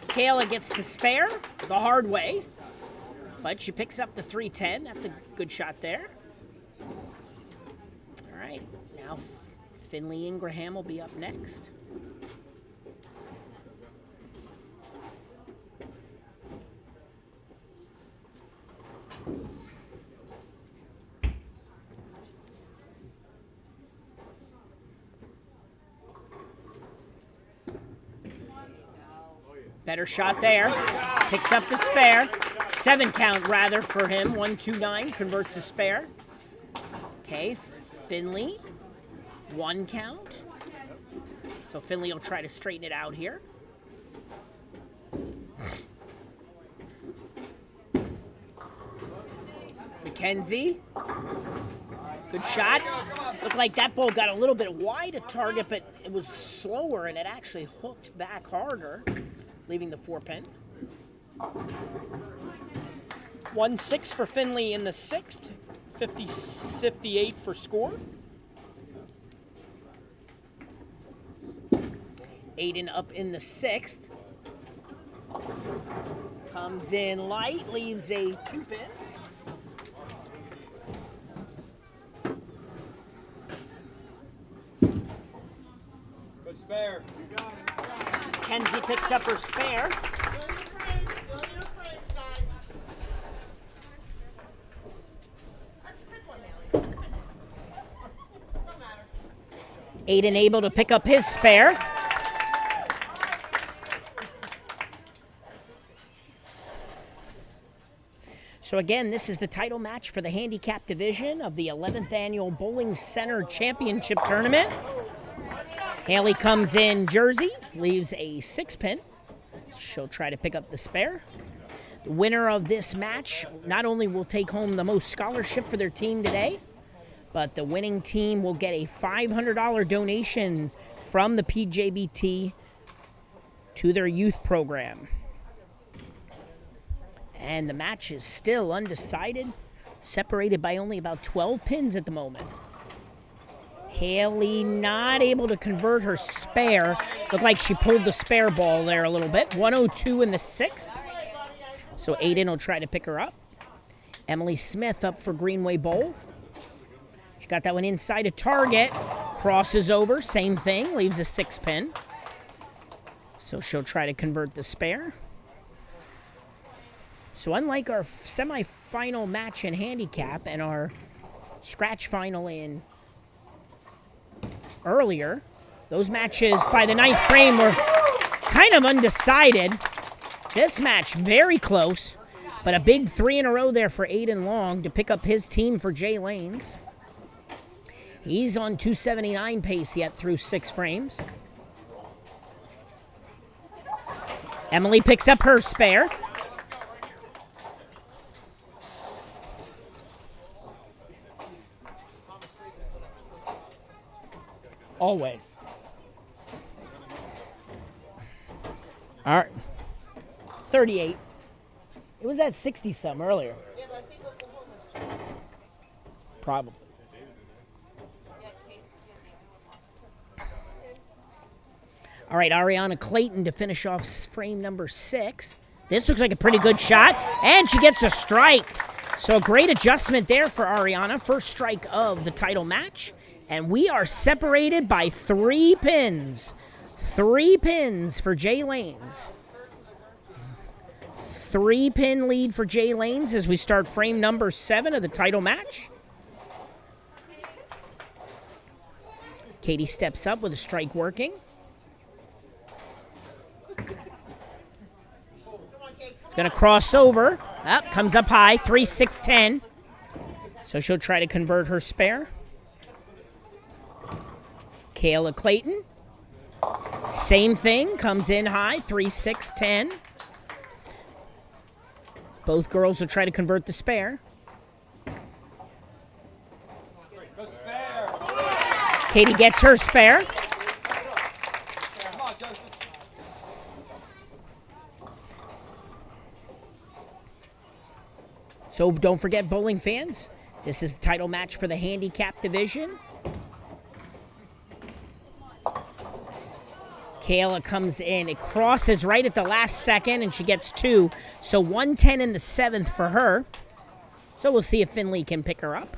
Kayla gets the spare the hard way. But she picks up the 3-10. That's a good shot there. All right, now Finley Ingraham will be up next. Better shot there. Picks up the spare. 7 count rather for him. 1-2-9 converts the spare. Okay, Finley. 1 count. So Finley will try to straighten it out here. Mackenzie. Good shot. Looked like that ball got a little bit wide at target, but it was slower and it actually hooked back harder, leaving the 4-pin. 1-6 for Finley in the 6th. 50-58 for score. Aiden up in the 6th. Comes in light, leaves a 2-pin. Good spare. Kenzie picks up her spare. Go to your frames, guys. Let's pick one, Nelly. No matter. Aiden able to pick up his spare. So again, this is the title match for the handicap division of the 11th annual Bowling Center Championship Tournament. Haley comes in jersey, leaves a 6-pin. She'll try to pick up the spare. The winner of this match not only will take home the most scholarship for their team today, but the winning team will get a $500 donation from the PJBT to their youth program. And the match is still undecided, separated by only about 12 pins at the moment. Haley not able to convert her spare. Looked like she pulled the spare ball there a little bit. 102 in the 6th. So Aiden will try to pick her up. Emily Smith up for Greenway Bowl. She got that one inside a target. Crosses over, same thing, leaves a 6-pin. So she'll try to convert the spare. So unlike our semifinal match in handicap and our scratch final in earlier, those matches by the 9th frame were kind of undecided. This match very close, but a big 3 in a row there for Aiden Long to pick up his team for Jay Lanes. He's on 279 pace yet through 6 frames. Emily picks up her spare. Always. All right. 38. It was at 60-some earlier. Yeah, but I think Oklahoma's Probably. All right, Ariana Clayton to finish off frame number 6. This looks like a pretty good shot, and she gets a strike. So a great adjustment there for Ariana. First strike of the title match. And we are separated by 3 pins. 3 pins for Jay Lanes. 3-pin lead for Jay Lanes as we start frame number 7 of the title match. Katie steps up with a strike working. It's going to cross over. Up, comes up high, 3-6-10. So she'll try to convert her spare. Kayla Clayton. Same thing, comes in high, 3-6-10. Both girls will try to convert the spare. Go spare. Katie gets her spare. Come on, Joseph. So don't forget, bowling fans, this is the title match for the handicap division. Kayla comes in. It crosses right at the last second, and she gets 2. So 110 in the 7th for her. So we'll see if Finley can pick her up.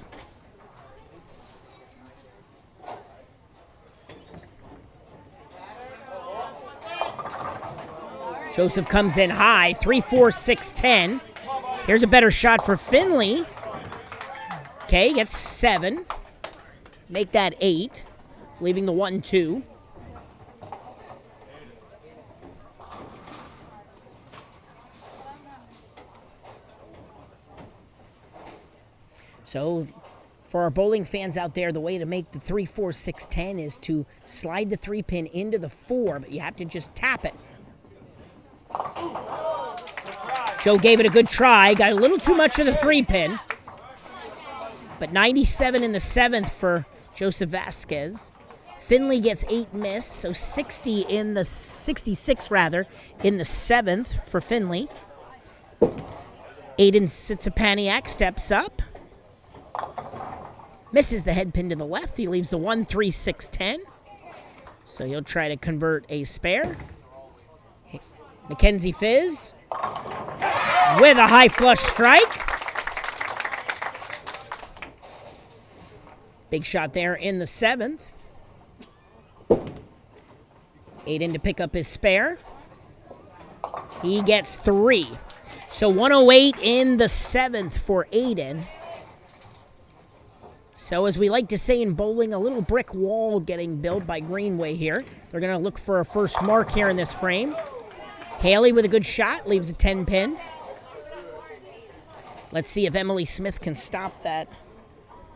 Joseph comes in high, 3-4-6-10. Here's a better shot for Finley. Okay, gets 7. Make that 8, leaving the 1-2. So, for our bowling fans out there, the way to make the 3-4-6-10 is to slide the 3-pin into the 4, but you have to just tap it. Joe gave it a good try, got a little too much of the 3-pin, but 97 in the 7th for Joseph Vasquez. Finley gets 8 missed, so 66 in the 7th for Finley. Aiden Sitsapaniak steps up. Misses the head pin to the left. He leaves the 1-3-6-10. So he'll try to convert a spare. Mackenzie Fizz with a high flush strike. Big shot there in the 7th. Aiden to pick up his spare. He gets 3. So 108 in the 7th for Aiden. So as we like to say in bowling, a little brick wall getting built by Greenway here. They're going to look for a first mark here in this frame. Haley with a good shot, leaves a 10-pin. Let's see if Emily Smith can stop that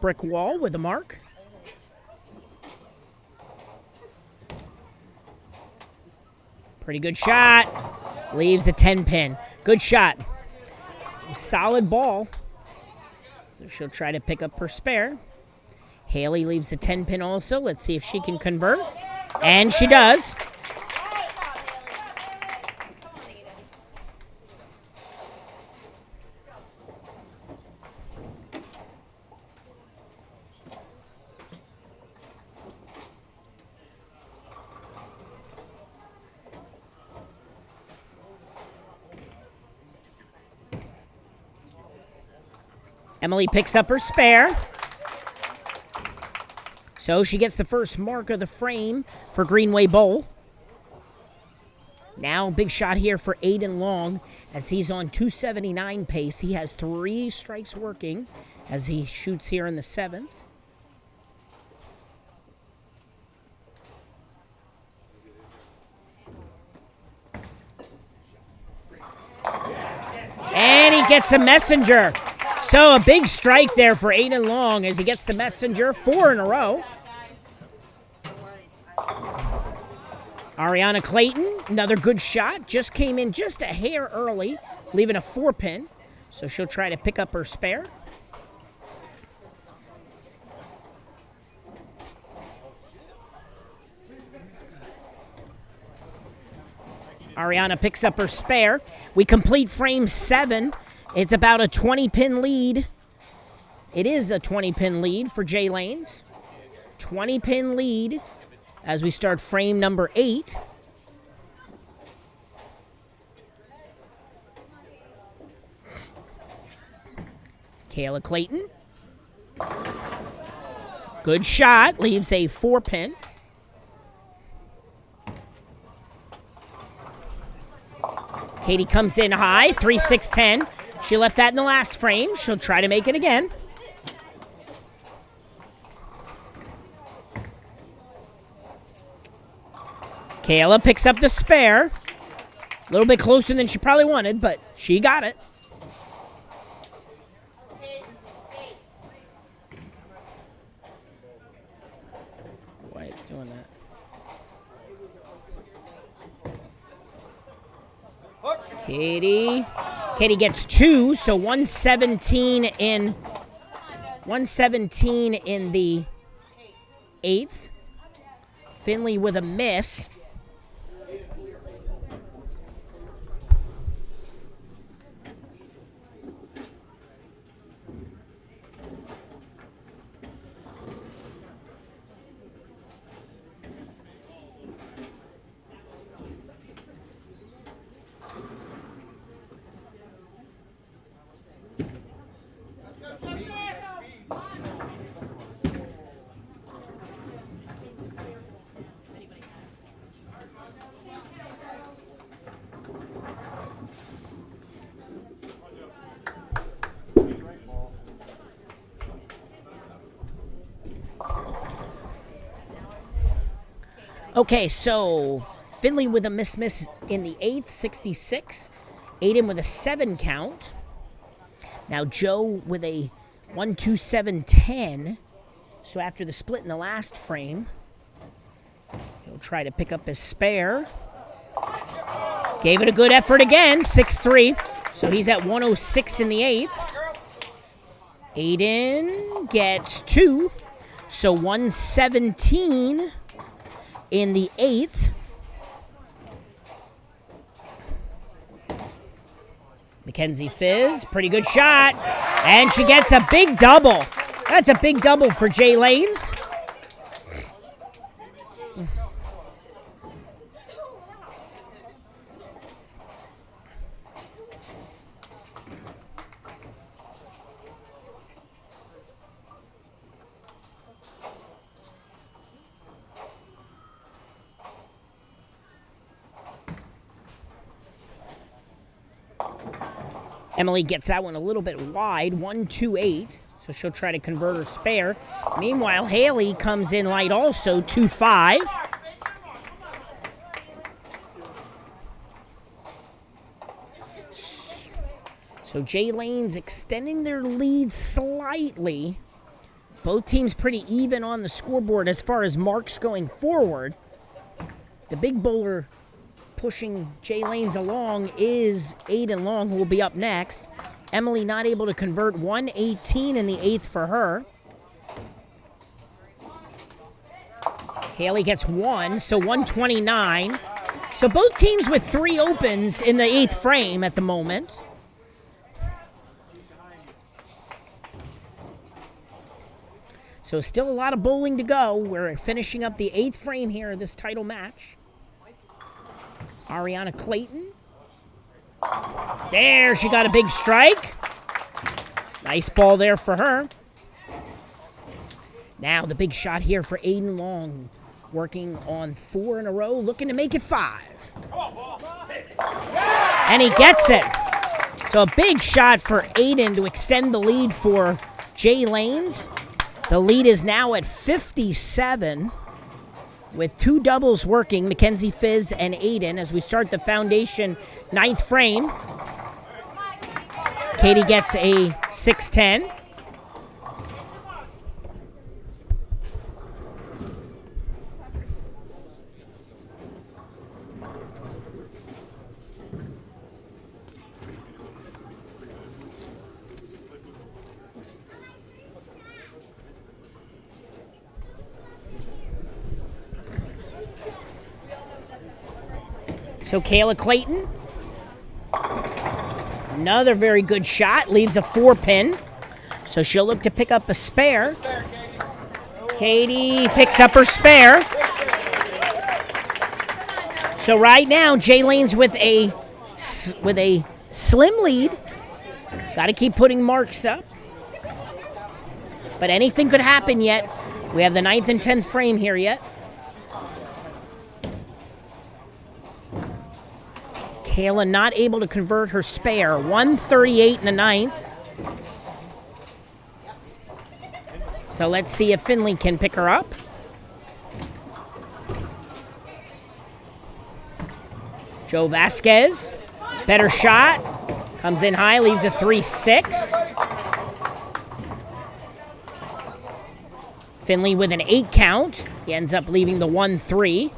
brick wall with a mark. Pretty good shot. Leaves a 10-pin. Good shot. Solid ball. So she'll try to pick up her spare. Haley leaves the 10-pin also. Let's see if she can convert. And she does. Emily picks up her spare. So she gets the first mark of the frame for Greenway Bowl. Now big shot here for Aiden Long as he's on 279 pace. He has 3 strikes working as he shoots here in the 7th. And he gets a messenger. So a big strike there for Aiden Long as he gets the messenger, 4 in a row. Ariana Clayton, another good shot. Just came in just a hair early, leaving a 4-pin. So she'll try to pick up her spare. Ariana picks up her spare. We complete frame 7. It's about a 20-pin lead. It is a 20-pin lead for Jay Lanes. 20-pin lead as we start frame number 8. Kayla Clayton. Good shot. Leaves a 4-pin. Katie comes in high, 3-6-10. She left that in the last frame. She'll try to make it again. Kayla picks up the spare. A little bit closer than she probably wanted, but she got it. Why it's doing that? Katie gets 2, so 117 in the 8th. Finley with a miss. Okay, so Finley with a miss in the 8th, 66. Aiden with a 7 count. Now Joe with a 1-2-7-10. So after the split in the last frame, he'll try to pick up his spare. Gave it a good effort again, 6-3. So he's at 106 in the 8th. Aiden gets 2. So 117 in the 8th. Mackenzie Fizz, pretty good shot. And she gets a big double. That's a big double for Jay Lanes. Emily gets that one a little bit wide, 1-2-8, so she'll try to convert her spare. Meanwhile, Haley comes in light also, 2-5. So Jay Lanes extending their lead slightly. Both teams pretty even on the scoreboard as far as marks going forward. The big bowler pushing Jay Lanes along is Aiden Long, who will be up next. Emily not able to convert, 118 in the 8th for her. Haley gets 1, so 129. So both teams with 3 opens in the 8th frame at the moment. So still a lot of bowling to go. We're finishing up the 8th frame here of this title match. Ariana Clayton. There, she got a big strike. Nice ball there for her. Now the big shot here for Aiden Long. Working on 4 in a row, looking to make it 5. And he gets it. So a big shot for Aiden to extend the lead for Jay Lanes. The lead is now at 57. With 2 doubles working, Mackenzie Fizz and Aiden, as we start the foundation 9th frame. Katie gets a 6-10. So Kayla Clayton, another very good shot, leaves a 4-pin. So she'll look to pick up a spare. Katie picks up her spare. So right now, Jay Lane's with a slim lead. Got to keep putting marks up. But anything could happen yet. We have the 9th and 10th frame here yet. Kayla not able to convert her spare. 138 in the 9th. So let's see if Finley can pick her up. Joe Vasquez, better shot. Comes in high, leaves a 3-6. Finley with an 8 count. He ends up leaving the 1-3.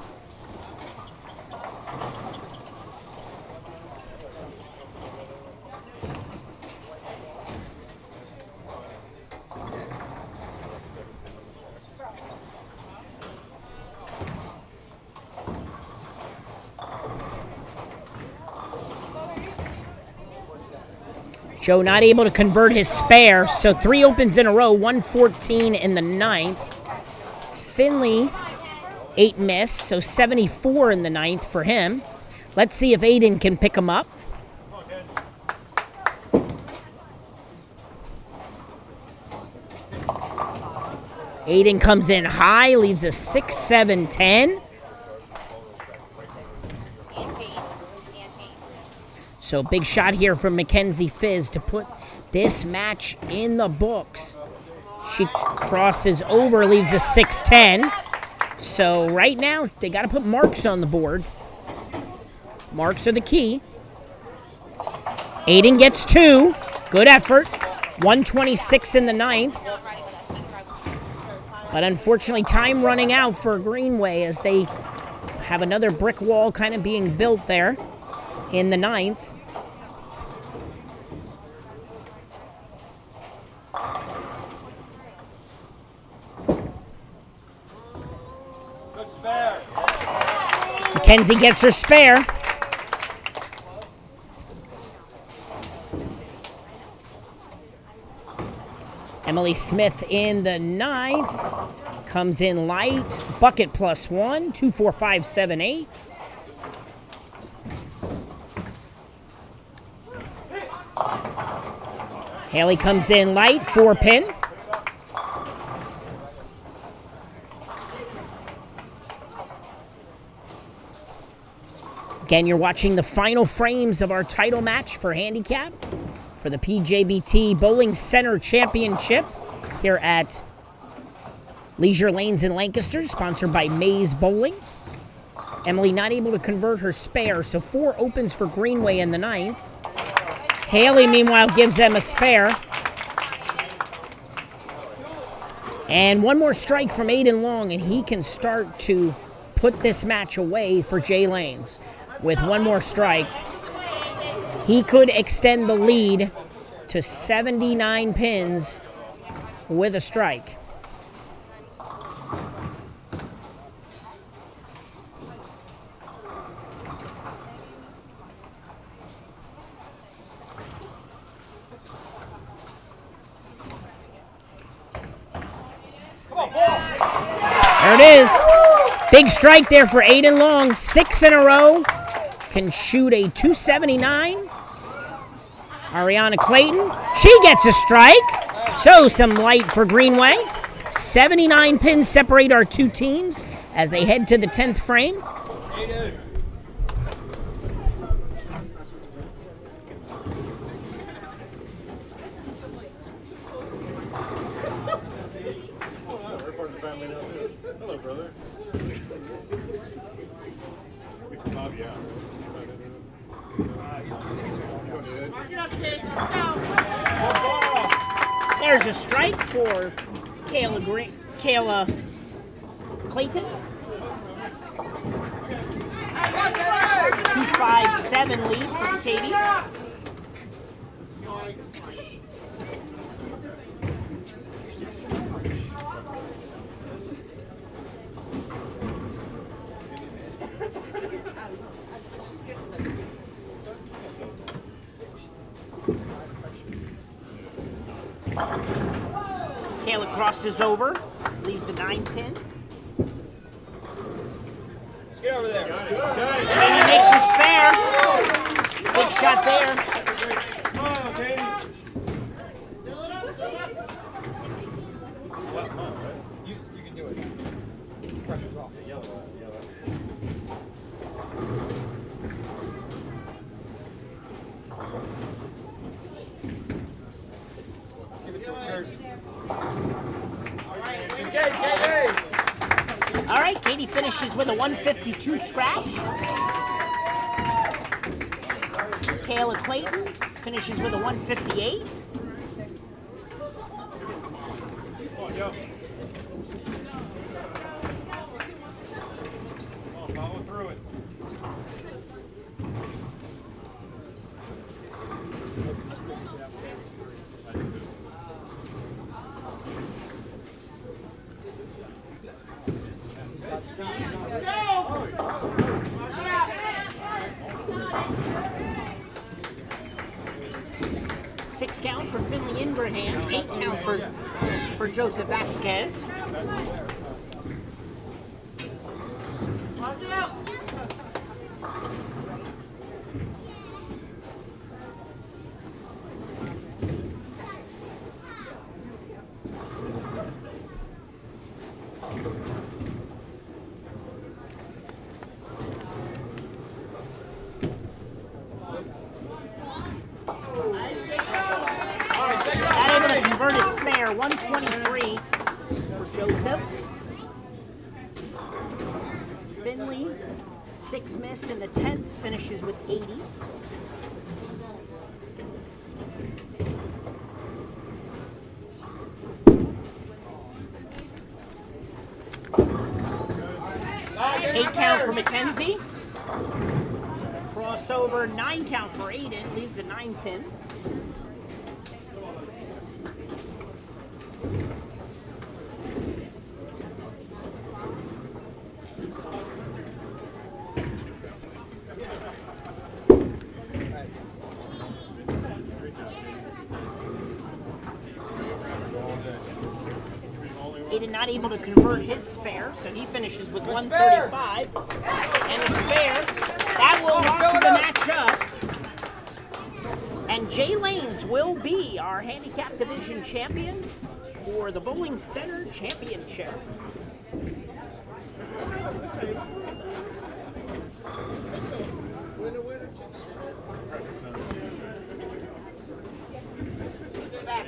Joe not able to convert his spare, so 3 opens in a row, 114 in the 9th. Finley, 8 miss, so 74 in the 9th for him. Let's see if Aiden can pick him up. Aiden comes in high, leaves a 6-7-10. So big shot here from Mackenzie Fizz to put this match in the books. She crosses over, leaves a 6-10. So right now, they got to put marks on the board. Marks are the key. Aiden gets 2. Good effort. 126 in the 9th. But unfortunately, time running out for Greenway as they have another brick wall kind of being built there in the 9th. Mackenzie gets her spare. Emily Smith in the 9th. Comes in light. Bucket +1. 2, 4, 5, 7, 8. Haley comes in light. 4-pin. Again, you're watching the final frames of our title match for Handicap for the PJBT Bowling Center Championship here at Leisure Lanes in Lancaster, sponsored by Maze Bowling. Emily not able to convert her spare, so 4 opens for Greenway in the 9th. Haley, meanwhile, gives them a spare. And one more strike from Aiden Long, and he can start to put this match away for Jay Lanes. With one more strike, he could extend the lead to 79 pins with a strike. There it is. Big strike there for Aiden Long. 6 in a row. Can shoot a 279. Ariana Clayton, she gets a strike. So some light for Greenway. 79 pins separate our two teams as they head to the 10th frame. Hello, brother. There's a strike for Kayla Clayton. 2-5-7 lead for Katie. Kayla crosses over, leaves the 9 pin. Get over there. And he makes his spare. Big shot there. Smile, Katie. Fill it up. You can do it. Pressure's off. Yellow. Give it to her, Jersey. All right, Katie finishes with a 152 scratch. Kayla Clayton finishes with a 158. Come on, Joe. Come on, follow through it. Let's go. Mark it out. 6 count for Finley Ingraham, 8 count for Joseph Vasquez. Mark it out. Not able to convert his spare, 123 for Joseph. Finley, 6 miss in the 10th, finishes with 80. Eight count for Mackenzie. Crossover, 9 count for Aiden, leaves the 9 pin. Aiden not able to convert his spare, so he finishes with 135. And the spare, that will lock the match up. And Jay Lanes will be our handicap division champion for the Bowling Center Championship. Back.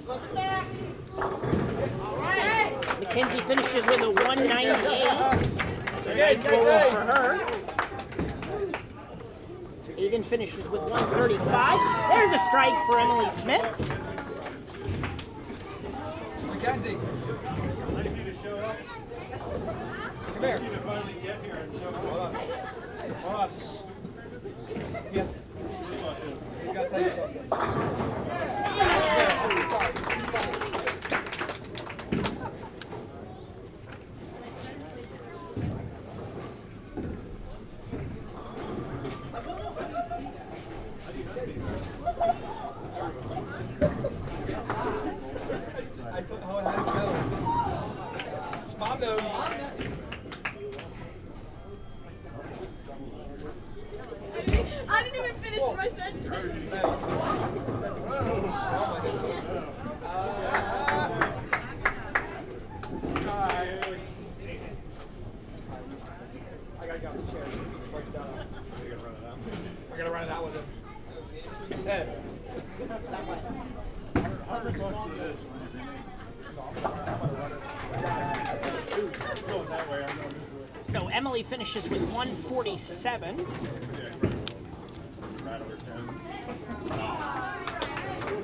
Look back. All right. Mackenzie finishes with a 198. Nice roll for her. Aiden finishes with 135. There's a strike for Emily Smith. Mackenzie. Nice of you to show up. Come here. Nice of you to finally get here and show up. Hold on. Hold on. Yes. You gotta tell you something. Mom knows. I didn't even finish my sentence. I gotta get off the chair. I gotta run it out with him. Ed. So Emily finishes with 147.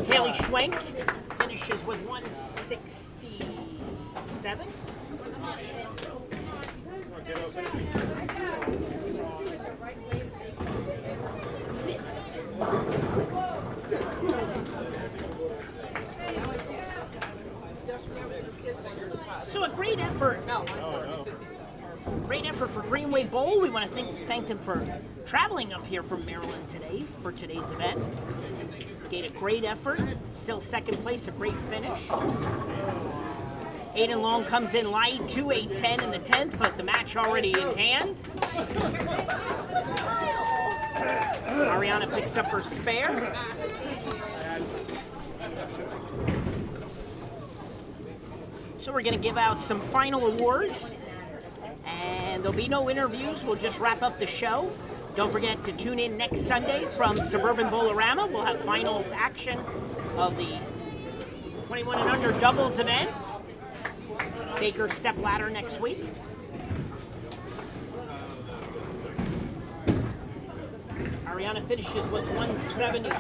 Haley Schwenk finishes with 167. So a great effort. Great effort for Greenway Bowl. We want to thank them for traveling up here from Maryland today for today's event. Gave a great effort, still second place, a great finish. Aiden Long comes in light, 2-8-10 in the 10th, but the match already in hand. Ariana picks up her spare. So we're going to give out some final awards, and there'll be no interviews. We'll just wrap up the show. Don't forget to tune in next Sunday from Suburban Bowl-O-Rama. We'll have finals action of the 21 and under doubles event. Baker step ladder next week. Ariana finishes with 172.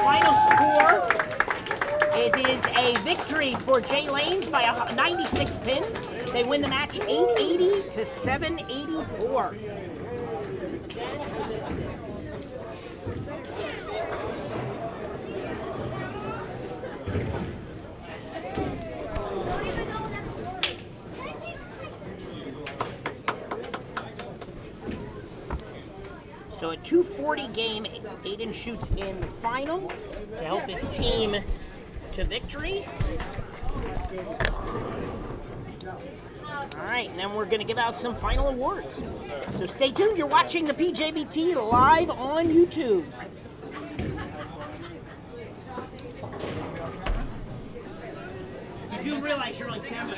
Final score, it is a victory for Jay Lanes by 96 pins. They win the match 880 to 784. So a 240 game, Aiden shoots in the final to help his team to victory. All right, and then we're going to give out some final awards. So stay tuned. You're watching the PJBT live on YouTube. You do realize you're on camera.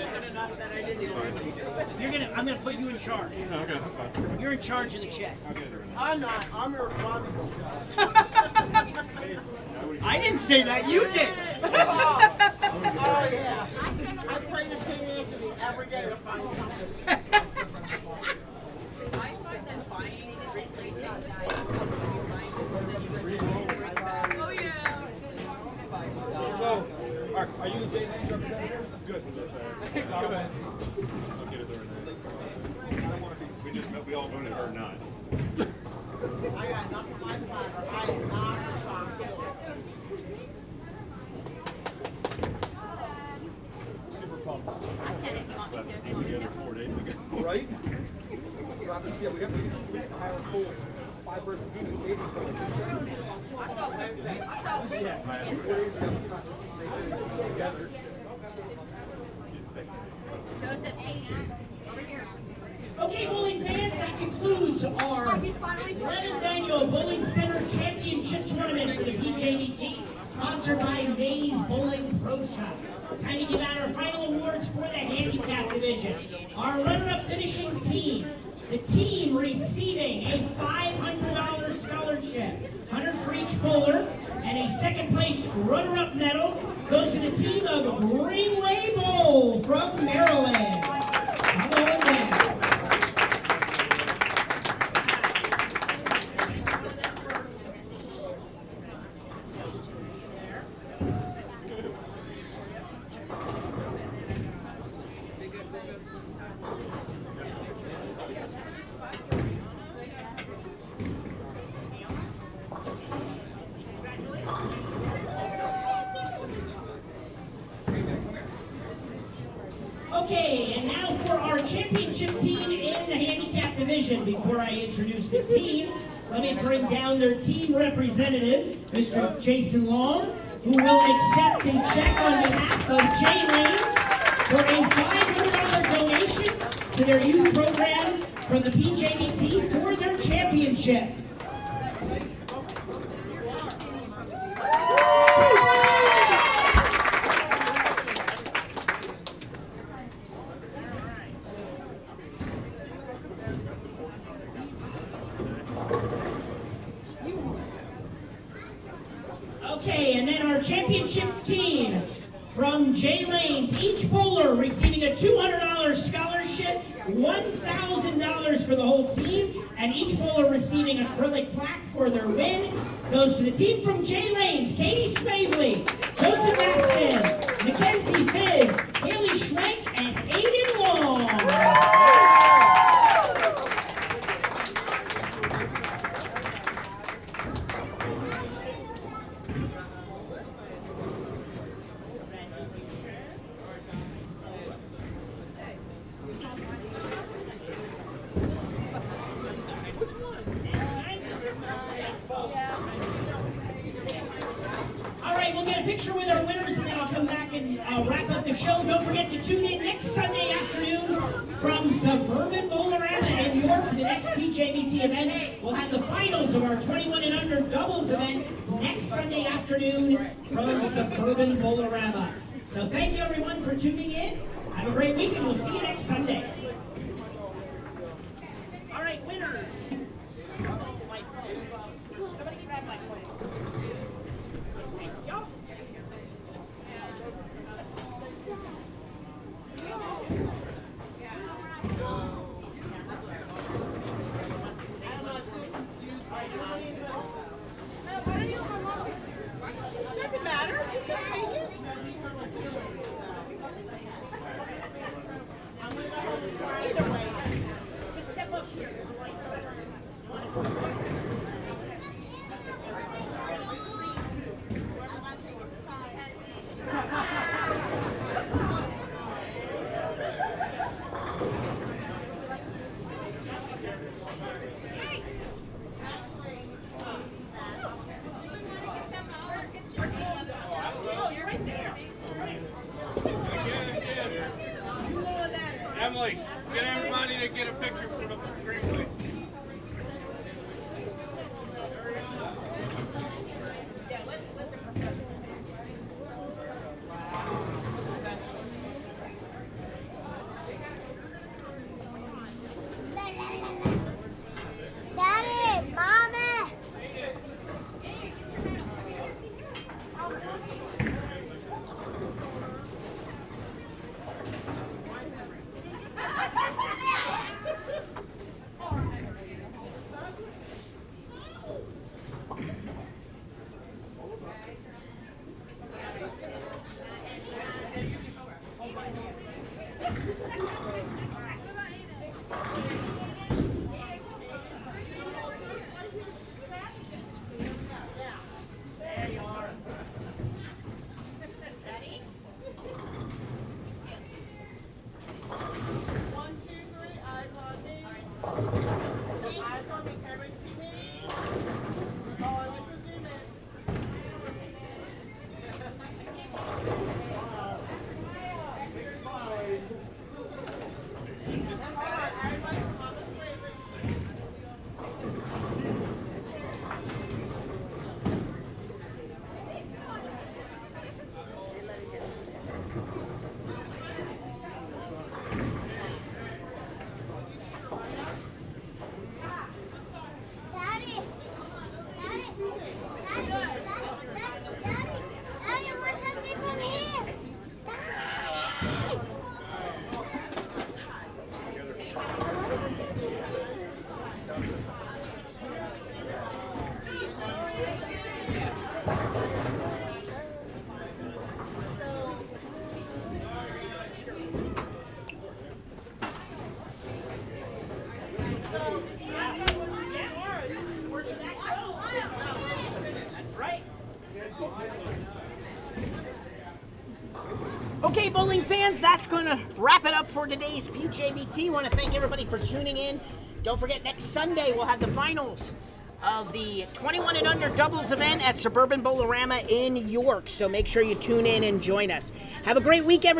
I'm gonna put you in charge. Okay, that's fine. You're in charge of the check. I'm not. I'm responsible. I didn't say that. You did. Oh, yeah. I pray to St. Anthony every day to find something. I find that buying and replacing Oh yeah. So, Mark, are you the J Lanes representative? Good. Good. I'll get it there. We all voted her not. I got enough of my father. I am not responsible. Super pumped. I can if you want me to. Together 4 days ago. Right? Yeah, we got these higher pools. 5 person team, 80 together. Joseph, over here. Okay, bowling fans, that concludes our 11th annual Bowling Center Championship Tournament for the PJBT, sponsored by Mays Bowling Pro Shop. Time to give out our final awards for the handicap division. Our runner-up finishing team, the team receiving a $500 scholarship, 100 for each bowler, and a second place runner-up medal goes to the team of Greenway Bowl from Maryland. Come on down. Okay, and now for our championship team in the handicap division. Before I introduce the team, let me bring down their team representative, Mr. Jason Long, who will accept a check on behalf of Jay Lanes for a $500 donation to their youth program from the PJBT for their championship. Okay, and then our championship team from Jay Lanes, each bowler receiving a $200 scholarship, $1,000 for the whole team, and each bowler receiving an acrylic plaque for their win goes to the team from Jay Lanes, Katie Smavely, Joseph Vasquez, Mackenzie Fizz, Haley Schwenk, and Aiden Long. picture with our winners, and then I'll come back and wrap up the show. Don't forget to tune in next Sunday afternoon from Suburban Bowl-O-Rama in York. The next PJBT event. We'll have the finals of our 21 and under doubles event next Sunday afternoon from Suburban Bowl-O-Rama. So thank you everyone for tuning in. Have a great week, and we'll see you next Sunday. All right, winners. Oh, my phone. Somebody grab my phone. Thank you. Doesn't matter. You can take it. Either way, just step up here to the right side. Oh, you're right there. Emily, get everybody to get a picture for the greenway. Daddy, Mommy. One, two, three, eyes on me. Eyes on me, everybody see me. Oh, I like to zoom in. Hold on, everybody come on this way. Daddy. Daddy. Daddy. Daddy, what comes in from here? That's right. Okay, bowling fans, that's going to wrap it up for today's PJBT. Want to thank everybody for tuning in. Don't forget, next Sunday we'll have the finals of the 21 and under doubles event at Suburban Bowl-O-Rama in York. So make sure you tune in and join us. Have a great week, everybody.